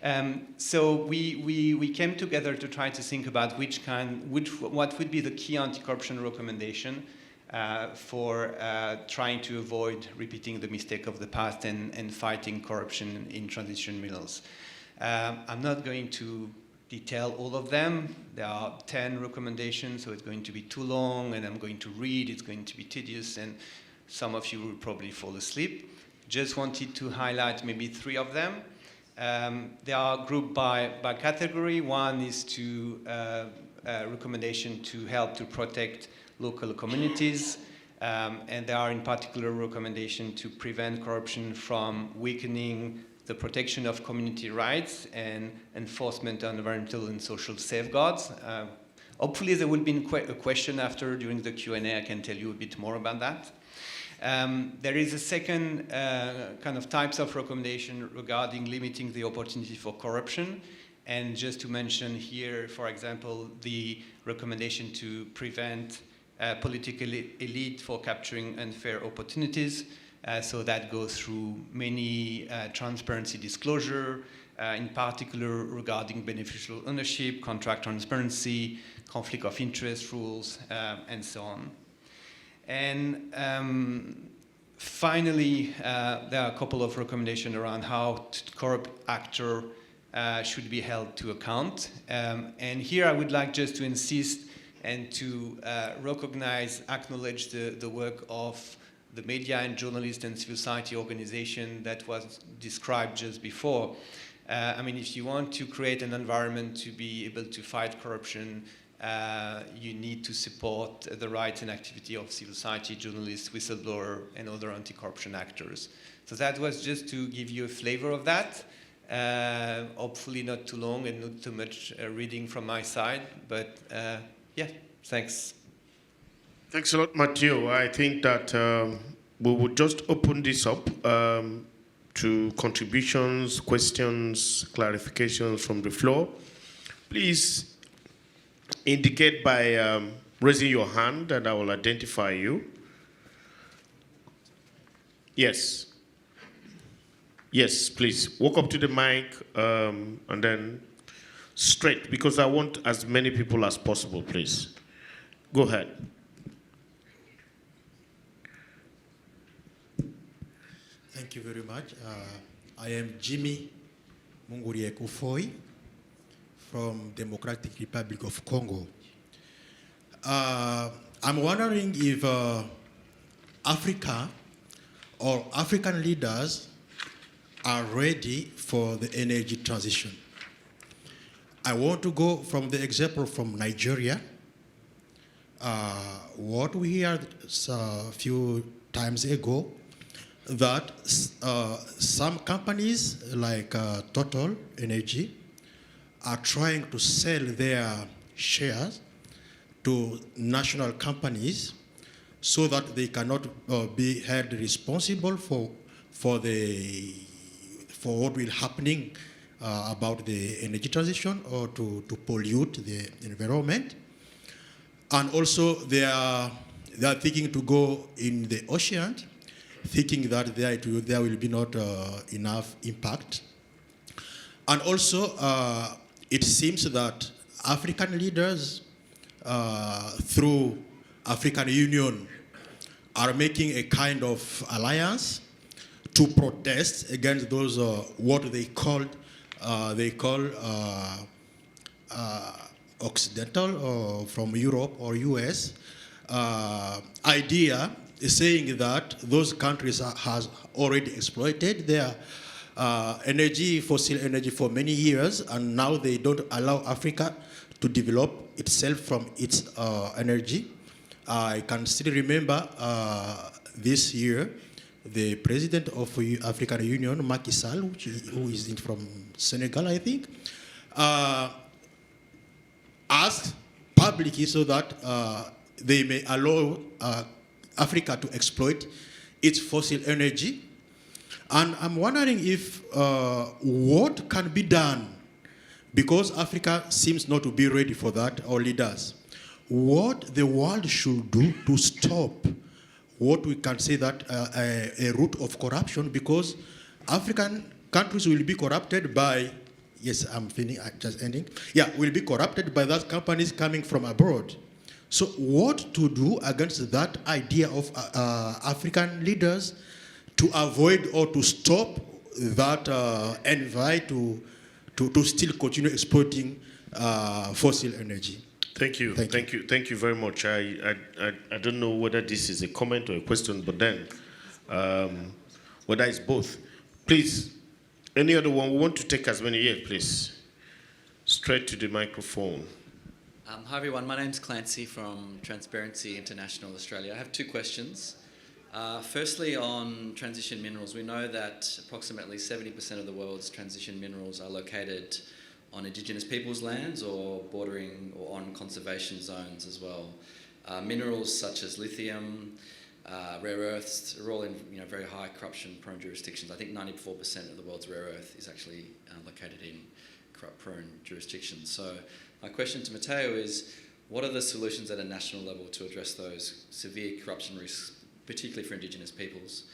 on. So we came together to try to think about what would be the key anti-corruption recommendation for trying to avoid repeating the mistake of the past and fighting corruption in transition minerals. I'm not going to detail all of them. There are 10 recommendations, so it's going to be too long, and I'm going to read, it's going to be tedious, and some of you will probably fall asleep. Just wanted to highlight maybe 3 of them. They are grouped by category. One is a recommendation to help to protect local communities. And there are in particular recommendation to prevent corruption from weakening the protection of community rights and enforcement of environmental and social safeguards. Hopefully there will be a question after during the Q&A. I can tell you a bit more about that. There is a second kind of types of recommendation regarding limiting the opportunity for corruption. And just to mention here, for example, the recommendation to prevent political elite for capturing unfair opportunities. So that goes through many transparency disclosure, in particular regarding beneficial ownership, contract transparency, conflict of interest rules, and so on. And finally, there are a couple of recommendations around how corrupt actor should be held to account. And here I would like just to insist and to recognize, acknowledge the work of the media and journalists and civil society organization that was described just before. I mean, if you want to create an environment to be able to fight corruption, you need to support the rights and activity of civil society, journalists, whistleblowers, and other anti-corruption actors. So that was just to give you a flavor of that. Hopefully not too long and not too much reading from my side, but yeah, thanks. Thanks a lot, Mathieu. I think that we will just open this up to contributions, questions, clarifications from the floor. Please indicate by raising your hand and I will identify you. Yes. Yes, please. Walk up to the mic and then straight, because I want as many people as possible, please. Go ahead. Thank you very much. I am Jimmy Mungurie Kufoi from Democratic Republic of Congo. I'm wondering if Africa or African leaders are ready for the energy transition. I want to go from the example from Nigeria. What we heard a few times ago, that some companies like Total Energy are trying to sell their shares to national companies so that they cannot be held responsible for what will happening about the energy transition or to pollute the environment. And also they are thinking to go in the ocean, thinking that there will be not enough impact. And also, it seems that African leaders, through African Union, are making a kind of alliance to protest against those what they call Occidental or from Europe or US idea, saying that those countries has already exploited their fossil energy for many years, and now they don't allow Africa to develop itself from its energy. I can still remember this year, the president of the African Union, Macky Sall, who is from Senegal, I think, asked publicly so that they may allow Africa to exploit its fossil energy. And I'm wondering if what can be done, because Africa seems not to be ready for that, or leaders, what the world should do to stop what we can say that a root of corruption, because African countries will be corrupted by, yes, I'm just ending. Yeah, will be corrupted by those companies coming from abroad. So what to do against that idea of African leaders to avoid or to stop that envy to still continue exploiting fossil energy? Thank you. Thank you very much. I don't know whether this is a comment or a question, but then whether it's both. Please, any other one? We want to take as many here, please. Straight to the microphone. Hi everyone, my name's Clancy from Transparency International Australia. I have two questions. Firstly, on transition minerals, we know that approximately 70% of the world's transition minerals are located on Indigenous peoples' lands or bordering or on conservation zones as well. Minerals such as lithium, rare earths are all in very high corruption-prone jurisdictions. I think 94% of the world's rare earth is actually located in corrupt-prone jurisdictions. So my question to Matteo is, what are the solutions at a national level to address those severe corruption risks, particularly for Indigenous peoples?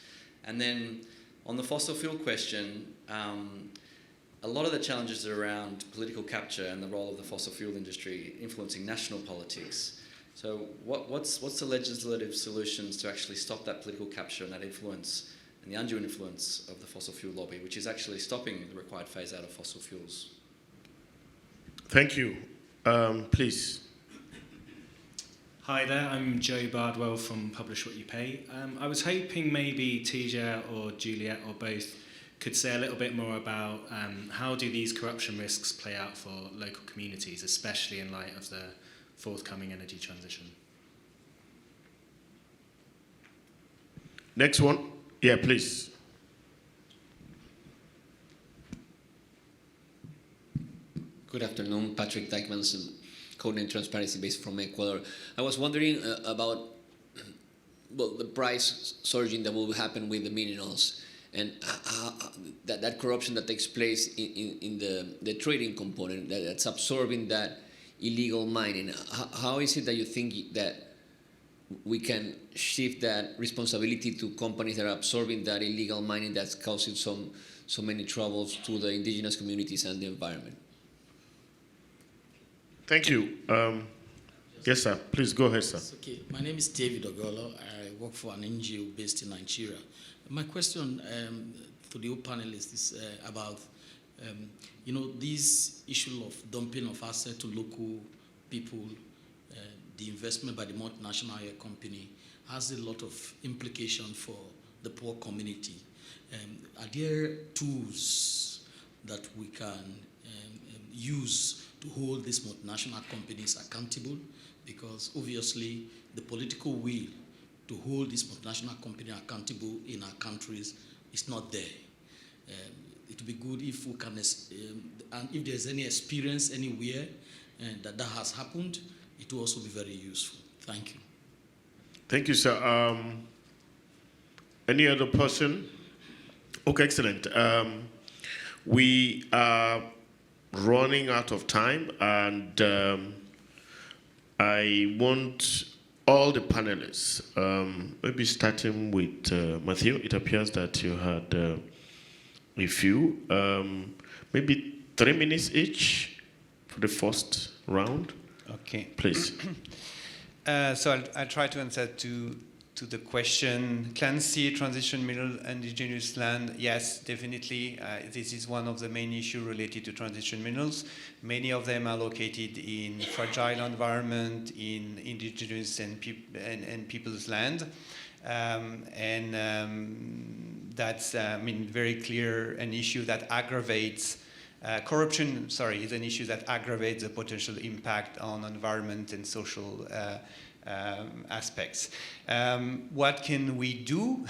And then on the fossil fuel question, a lot of the challenges are around political capture and the role of the fossil fuel industry influencing national politics. So what's the legislative solutions to actually stop that political capture and that influence and the undue influence of the fossil fuel lobby, which is actually stopping the required phase out of fossil fuels? Thank you. Please. Hi there, I'm Joe Bardwell from Publish What You Pay. I was hoping maybe Tija or Juliet or both could say a little bit more about how do these corruption risks play out for local communities, especially in light of the forthcoming energy transition. Next one. Yeah, please. Good afternoon, Patrick Dykmanson, Codename Transparency based from Ecuador. I was wondering about the price surging that will happen with the minerals and that corruption that takes place in the trading component that's absorbing that illegal mining. How is it that you think that we can shift that responsibility to companies that are absorbing that illegal mining that's causing so many troubles to the indigenous communities and the environment? Thank you. Yes, sir. Please go ahead, sir. Okay. My name is David Ogolo. I work for an NGO based in Nigeria. My question to the panelists is about, this issue of dumping of assets to local people, the investment by the multinational oil company has a lot of implication for the poor community. Are there tools that we can use to hold these multinational companies accountable? Because obviously the political will to hold these multinational companies accountable in our countries is not there. It would be good if we can, and if there's any experience anywhere that has happened, it will also be very useful. Thank you. Thank you, sir. Any other person? Okay, excellent. We are running out of time, and I want all the panelists, maybe starting with Matthew. It appears that you had a few, maybe 3 minutes each for the first round. Okay. Please. So I'll try to answer to the question. Clancy, transition mineral, indigenous land. Yes, definitely. This is one of the main issues related to transition minerals. Many of them are located in fragile environment, in indigenous and people's land. That's, very clear an issue that aggravates corruption, is an issue that aggravates the potential impact on environment and social aspects. What can we do?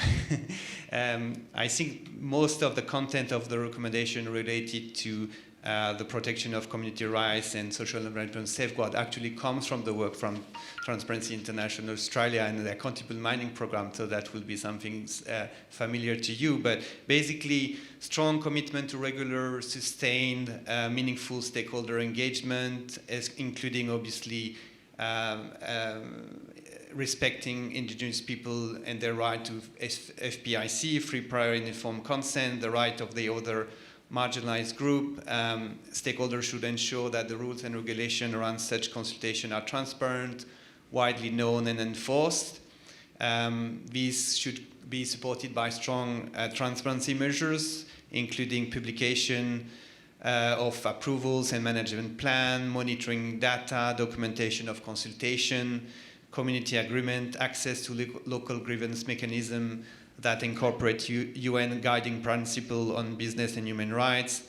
I think most of the content of the recommendation related to the protection of community rights and social and environmental safeguard actually comes from the work from Transparency International Australia and the Accountable Mining Program, so that will be something familiar to you. But basically, strong commitment to regular, sustained, meaningful stakeholder engagement, including obviously respecting indigenous people and their right to FPIC, free, prior, and informed consent, the right of the other marginalized group. Stakeholders should ensure that the rules and regulations around such consultation are transparent, widely known, and enforced. These should be supported by strong transparency measures, including publication of approvals and management plan, monitoring data, documentation of consultation, community agreement, access to local grievance mechanism that incorporate UN guiding principle on business and human rights.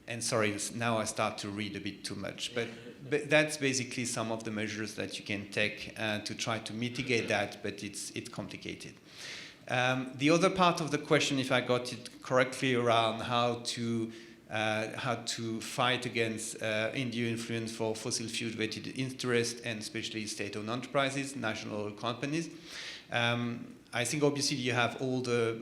And sorry, now I start to read a bit too much, but that's basically some of the measures that you can take to try to mitigate that, but it's complicated. The other part of the question, if I got it correctly, around how to fight against undue influence for fossil fuel-related interest, and especially state-owned enterprises, national oil companies. I think obviously you have all the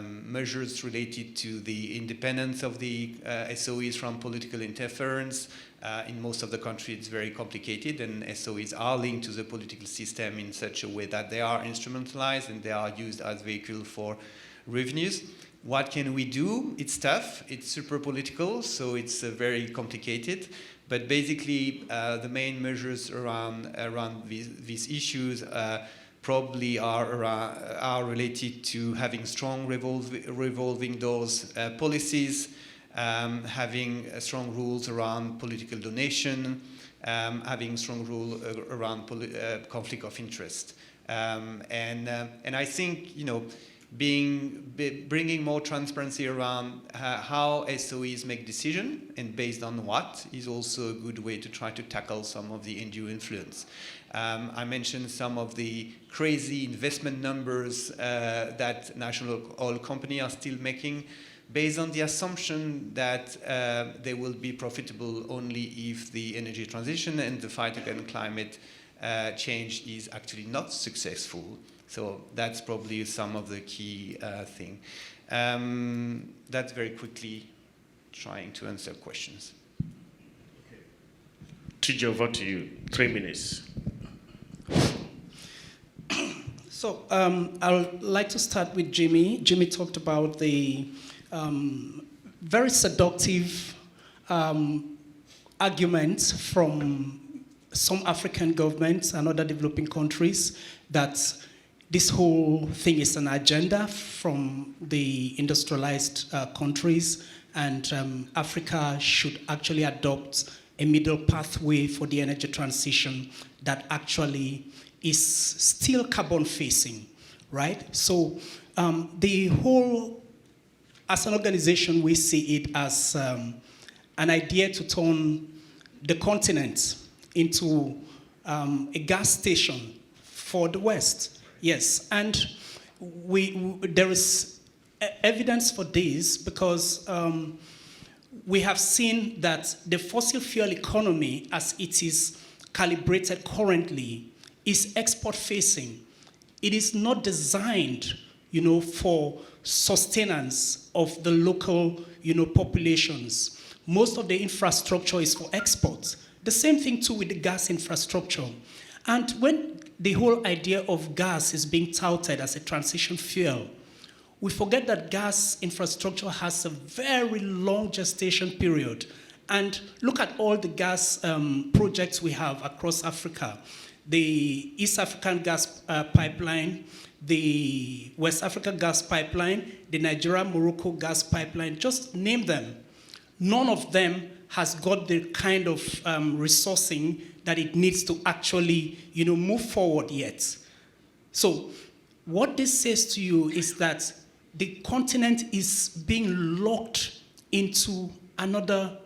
measures related to the independence of the SOEs from political interference. In most of the country, it's very complicated, and SOEs are linked to the political system in such a way that they are instrumentalized and they are used as vehicle for revenues. What can we do? It's tough. It's super political, so it's very complicated. But basically, the main measures around these issues probably are related to having strong revolving doors policies, having strong rules around political donation, having strong rule around conflict of interest, and I think bringing more transparency around how SOEs make decisions and based on what is also a good way to try to tackle some of the undue influence. I mentioned some of the crazy investment numbers that national oil companies are still making. based on the assumption that they will be profitable only if the energy transition and the fight against climate change is actually not successful. So that's probably some of the key thing. That's very quickly trying to answer questions. TJ, over to you. 3 minutes. So I would like to start with Jimmy. Jimmy talked about the very seductive arguments from some African governments and other developing countries that this whole thing is an agenda from the industrialized countries, and Africa should actually adopt a middle pathway for the energy transition that actually is still carbon facing, right? So the whole, as an organization, we see it as an idea to turn the continent into a gas station for the West. Yes, and there is evidence for this because we have seen that the fossil fuel economy, as it is calibrated currently, is export-facing. It is not designed, for sustenance of the local, populations. Most of the infrastructure is for export. The same thing too with the gas infrastructure. And when the whole idea of gas is being touted as a transition fuel, we forget that gas infrastructure has a very long gestation period. And look at all the gas projects we have across Africa. The East African gas pipeline, the West Africa gas pipeline, the Nigeria-Morocco gas pipeline, just name them. None of them has got the kind of resourcing that it needs to actually, move forward yet. So what this says to you is that the continent is being locked into another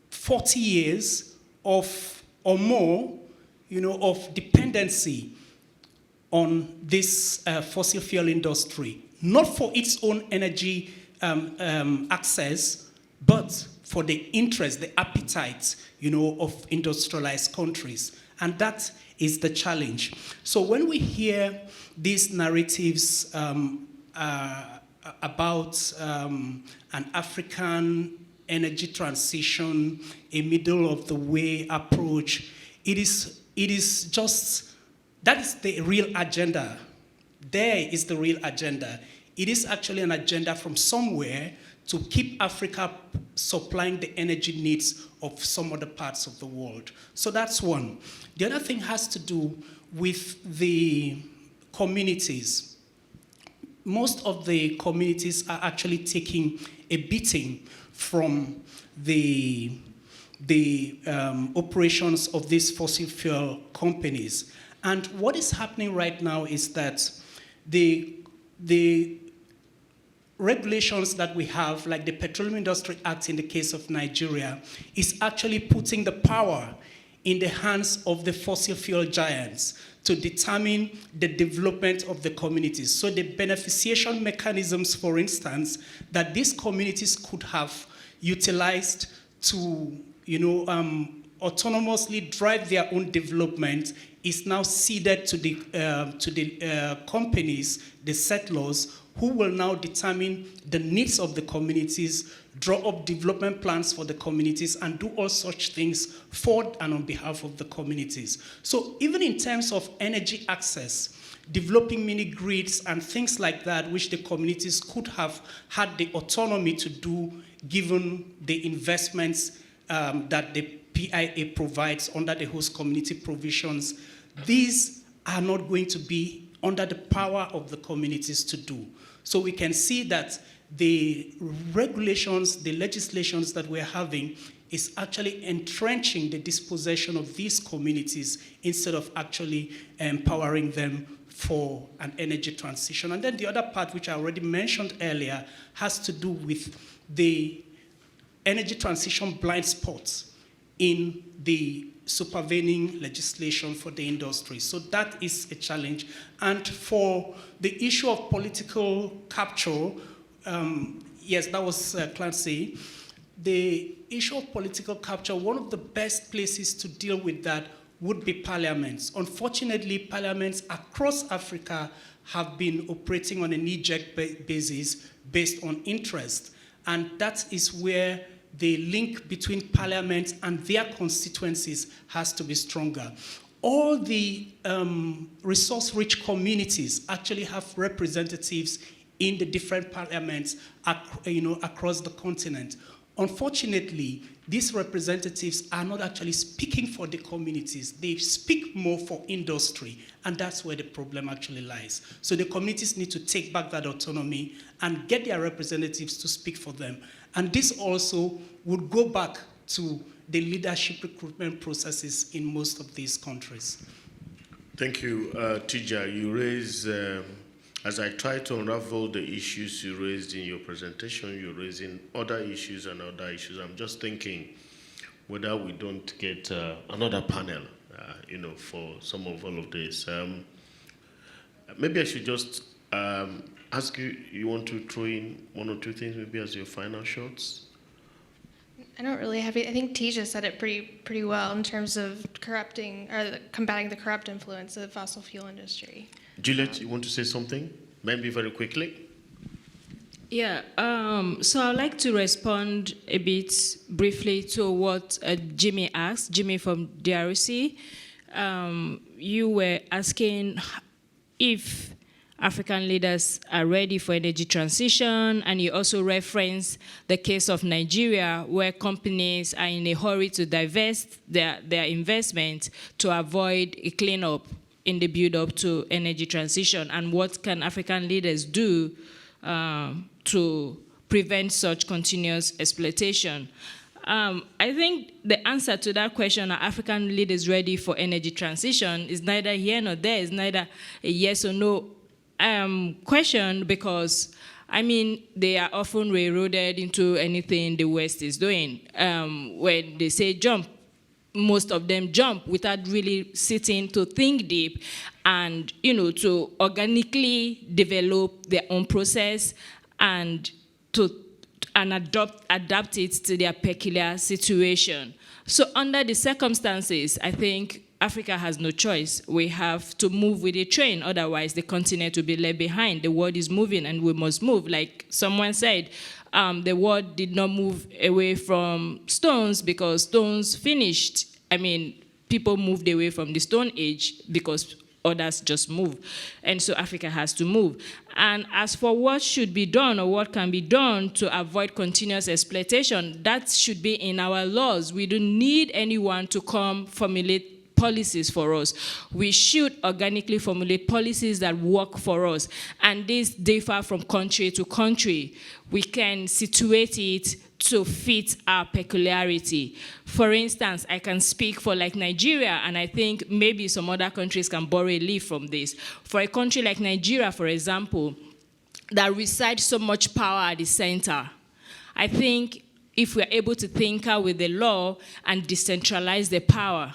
40 years of or more, of dependency on this fossil fuel industry, not for its own energy access, but for the interest, the appetite, of industrialized countries. And that is the challenge. So when we hear these narratives about an African energy transition, a middle of the way approach, it is just, that is the real agenda. There is the real agenda. It is actually an agenda from somewhere to keep Africa supplying the energy needs of some other parts of the world. So that's one. The other thing has to do with the communities. Most of the communities are actually taking a beating from the operations of these fossil fuel companies. And what is happening right now is that the regulations that we have, like the Petroleum Industry Act in the case of Nigeria, is actually putting the power in the hands of the fossil fuel giants to determine the development of the communities. So the beneficiation mechanisms, for instance, that these communities could have utilized to, autonomously drive their own development is now ceded to the companies, the settlers, who will now determine the needs of the communities, draw up development plans for the communities, and do all such things for and on behalf of the communities. So even in terms of energy access, developing mini grids and things like that, which the communities could have had the autonomy to do given the investments that the PIA provides under the host community provisions, these are not going to be under the power of the communities to do. So we can see that the regulations, the legislations that we're having is actually entrenching the dispossession of these communities instead of actually empowering them for an energy transition. And then the other part, which I already mentioned earlier, has to do with the energy transition blind spots in the supervening legislation for the industry. So that is a challenge. And for the issue of political capture, Yes, that was Clancy. The issue of political capture, one of the best places to deal with that would be parliaments. Unfortunately, parliaments across Africa have been operating on a knee-jerk basis based on interest. And that is where the link between parliaments and their constituencies has to be stronger. All the resource-rich communities actually have representatives in the different parliaments across the continent. Unfortunately, these representatives are not actually speaking for the communities. They speak more for industry, and that's where the problem actually lies. So the communities need to take back that autonomy and get their representatives to speak for them. And this also would go back to the leadership recruitment processes in most of these countries. Thank you, Tija. You raised, as I try to unravel the issues you raised in your presentation, you're raising other issues and other issues. I'm just thinking whether we don't get another panel, for some of all of this. Maybe I should just ask you, you want to throw in one or two things maybe as your final shots? I don't really have it. I think Tija said it pretty well in terms of combating the corrupt influence of the fossil fuel industry. Juliet, you want to say something? Maybe very quickly? Yeah, so I'd like to respond a bit briefly to what Jimmy asked, Jimmy from DRC. You were asking if African leaders are ready for energy transition, and you also referenced the case of Nigeria, where companies are in a hurry to divest their investment to avoid a cleanup in the build-up to energy transition, and what can African leaders do to prevent such continuous exploitation. I think the answer to that question, are African leaders ready for energy transition, is neither here nor there. It's neither a yes or no question, because they are often railroaded into anything the West is doing. When they say jump, most of them jump without really sitting to think deep and, to organically develop their own process and adapt it to their peculiar situation. So under the circumstances, I think Africa has no choice. We have to move with the train, otherwise the continent will be left behind. The world is moving and we must move. Like someone said, the world did not move away from stones because stones finished. People moved away from the Stone Age because others just move. And so Africa has to move. And as for what should be done or what can be done to avoid continuous exploitation, that should be in our laws. We don't need anyone to come formulate policies for us. We should organically formulate policies that work for us. And these differ from country to country. We can situate it to fit our peculiarity. For instance, I can speak for Nigeria, and I think maybe some other countries can borrow a leaf from this. For a country like Nigeria, for example, that resides so much power at the center, I think if we're able to tinker with the law and decentralize the power,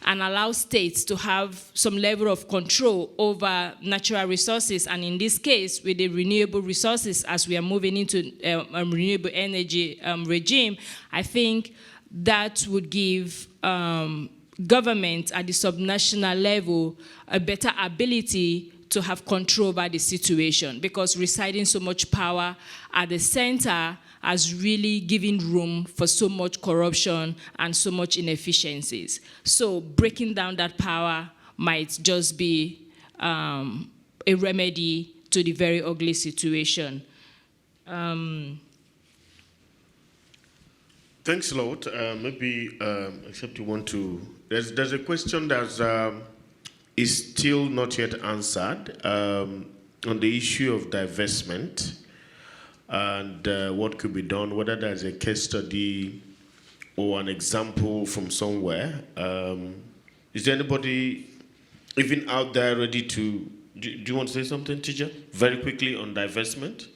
and allow states to have some level of control over natural resources, and in this case, with the renewable resources, as we are moving into a renewable energy regime, I think that would give government at the subnational level a better ability to have control over the situation, because residing so much power at the center has really given room for so much corruption and so much inefficiencies. So breaking down that power might just be a remedy to the very ugly situation. Thanks a lot. Maybe, except you want to, there's a question that is still not yet answered on the issue of divestment. And what could be done, whether there's a case study or an example from somewhere. Is there anybody even out there ready to, do you want to say something, Tija? Very quickly on divestment?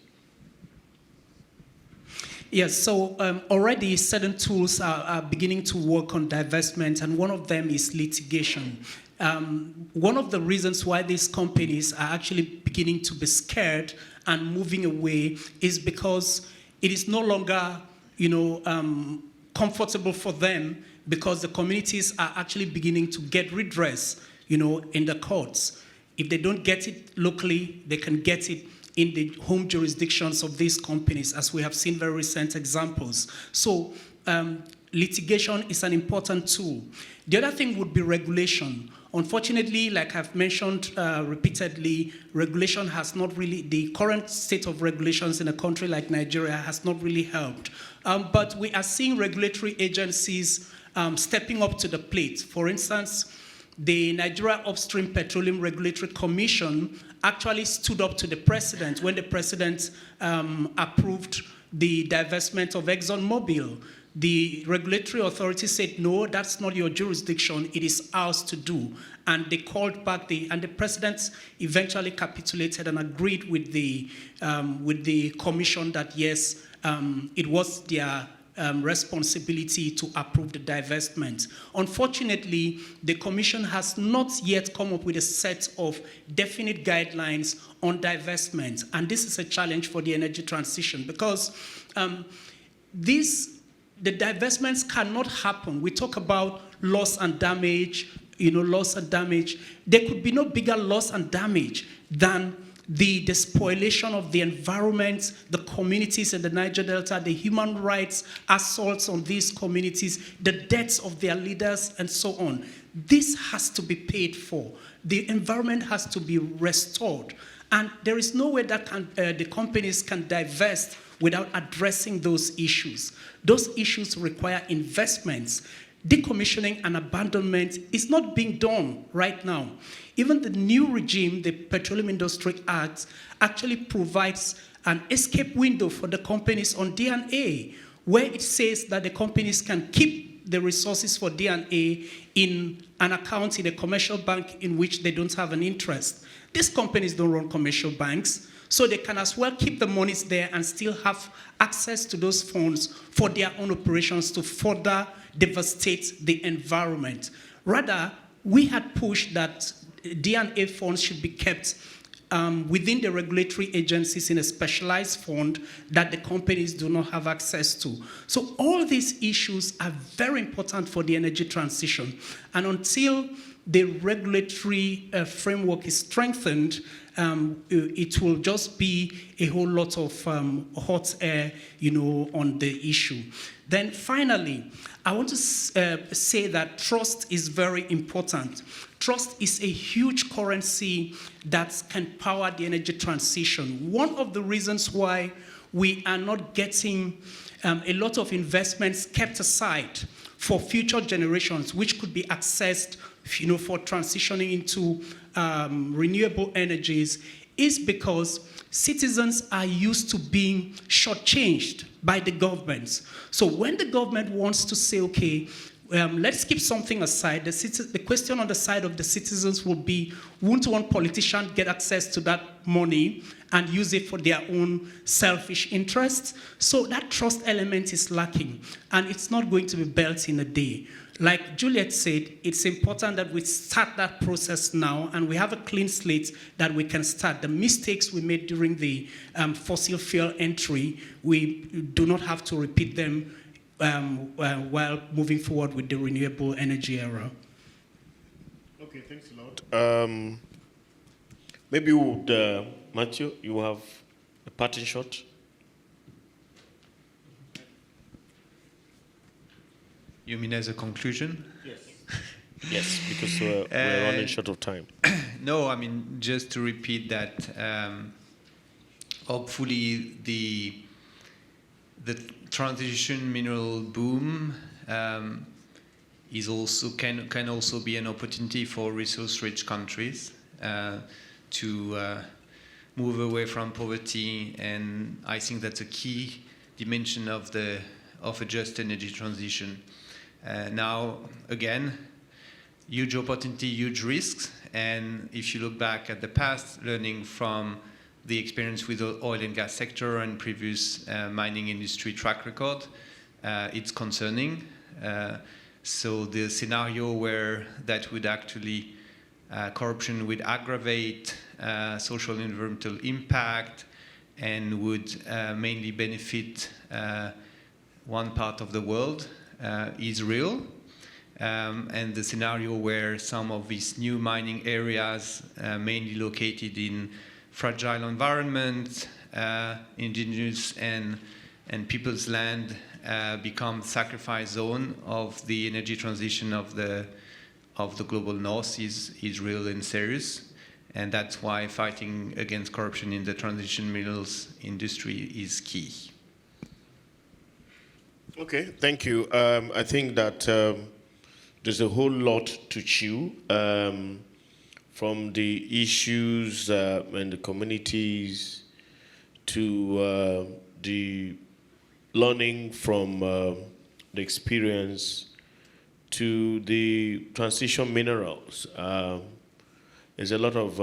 Yes, so already certain tools are beginning to work on divestment, and one of them is litigation. One of the reasons why these companies are actually beginning to be scared and moving away is because it is no longer, comfortable for them, because the communities are actually beginning to get redress, in the courts. If they don't get it locally, they can get it in the home jurisdictions of these companies, as we have seen very recent examples. So litigation is an important tool. The other thing would be regulation. Unfortunately, like I've mentioned repeatedly, regulation has not really, the current state of regulations in a country like Nigeria has not really helped. But we are seeing regulatory agencies stepping up to the plate. For instance, the Nigeria Upstream Petroleum Regulatory Commission actually stood up to the president when the president approved the divestment of ExxonMobil. The regulatory authority said, no, that's not your jurisdiction, it is ours to do. And they called back, and the president eventually capitulated and agreed with the commission that yes, it was their responsibility to approve the divestment. Unfortunately, the Commission has not yet come up with a set of definite guidelines on divestment, and this is a challenge for the energy transition because the divestments cannot happen. We talk about loss and damage, loss and damage. There could be no bigger loss and damage than the spoliation of the environment, the communities in the Niger Delta, the human rights assaults on these communities, the deaths of their leaders, and so on. This has to be paid for. The environment has to be restored. And there is no way that the companies can divest without addressing those issues. Those issues require investments. Decommissioning and abandonment is not being done right now. Even the new regime, the Petroleum Industry Act, actually provides an escape window for the companies on D&A, where it says that the companies can keep the resources for D&A in an account in a commercial bank in which they don't have an interest. These companies don't run commercial banks, so they can as well keep the monies there and still have access to those funds for their own operations to further devastate the environment. Rather, we had pushed that D&A funds should be kept within the regulatory agencies in a specialized fund that the companies do not have access to. So all these issues are very important for the energy transition. And until the regulatory framework is strengthened, it will just be a whole lot of hot air, on the issue. Then finally, I want to say that trust is very important. Trust is a huge currency that can power the energy transition. One of the reasons why we are not getting a lot of investments kept aside for future generations, which could be accessed, for transitioning into renewable energies, is because citizens are used to being shortchanged by the governments. So when the government wants to say, okay, let's keep something aside, the question on the side of the citizens will be, won't one politician get access to that money and use it for their own selfish interests? So that trust element is lacking, and it's not going to be built in a day. Like Juliet said, it's important that we start that process now, and we have a clean slate that we can start. The mistakes we made during the fossil fuel entry, we do not have to repeat them while moving forward with the renewable energy era. Okay, thanks a lot. Maybe would, Matthew, you have a parting shot? You mean as a conclusion? Yes. Yes, because we're running short of time. No, I mean, just to repeat that, hopefully the transition mineral boom is also can also be an opportunity for resource-rich countries to move away from poverty, and I think that's a key dimension of a just energy transition. Now, again, huge opportunity, huge risks, and if you look back at the past, learning from the experience with the oil and gas sector and previous mining industry track record, it's concerning. So the scenario where that would actually, corruption would aggravate social and environmental impact and would mainly benefit one part of the world is real. And the scenario where some of these new mining areas, mainly located in fragile environments, indigenous and people's land, become sacrifice zone of the energy transition of the global north is real and serious. And that's why fighting against corruption in the transition minerals industry is key. Okay, thank you. I think that there's a whole lot to chew from the issues and the communities to the learning from the experience to the transition minerals. There's a lot of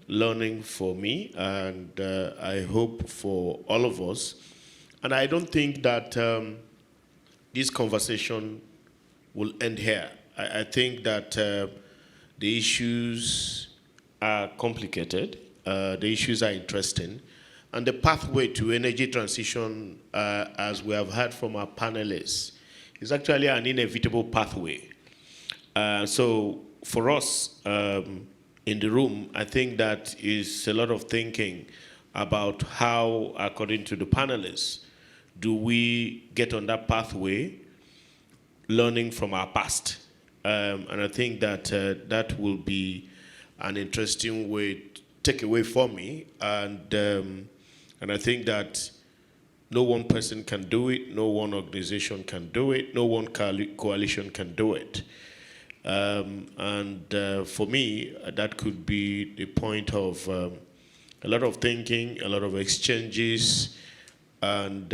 learning for me, and I hope for all of us. And I don't think that this conversation will end here. I think that the issues are complicated, the issues are interesting, and the pathway to energy transition, as we have heard from our panelists, is actually an inevitable pathway. So for us in the room, I think that is a lot of thinking about how, according to the panelists, do we get on that pathway, learning from our past. And I think that that will be an interesting way, takeaway for me. And I think that no one person can do it, no one organization can do it, no one coalition can do it. For me, that could be the point of a lot of thinking, a lot of exchanges, and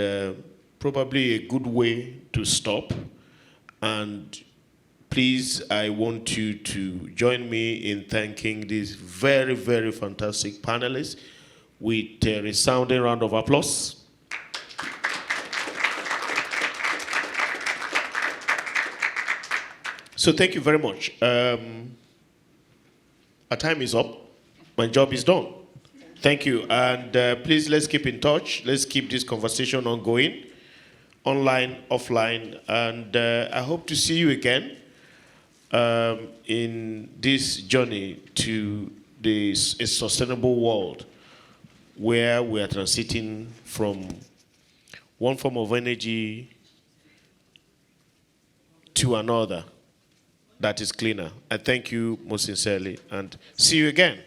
probably a good way to stop. And please, I want you to join me in thanking these very, very fantastic panelists with a resounding round of applause. So thank you very much. Our time is up. My job is done. Thank you. And please, let's keep in touch. Let's keep this conversation ongoing, online, offline. And I hope to see you again in this journey to a sustainable world where we are transiting from one form of energy to another that is cleaner. I thank you most sincerely and see you again.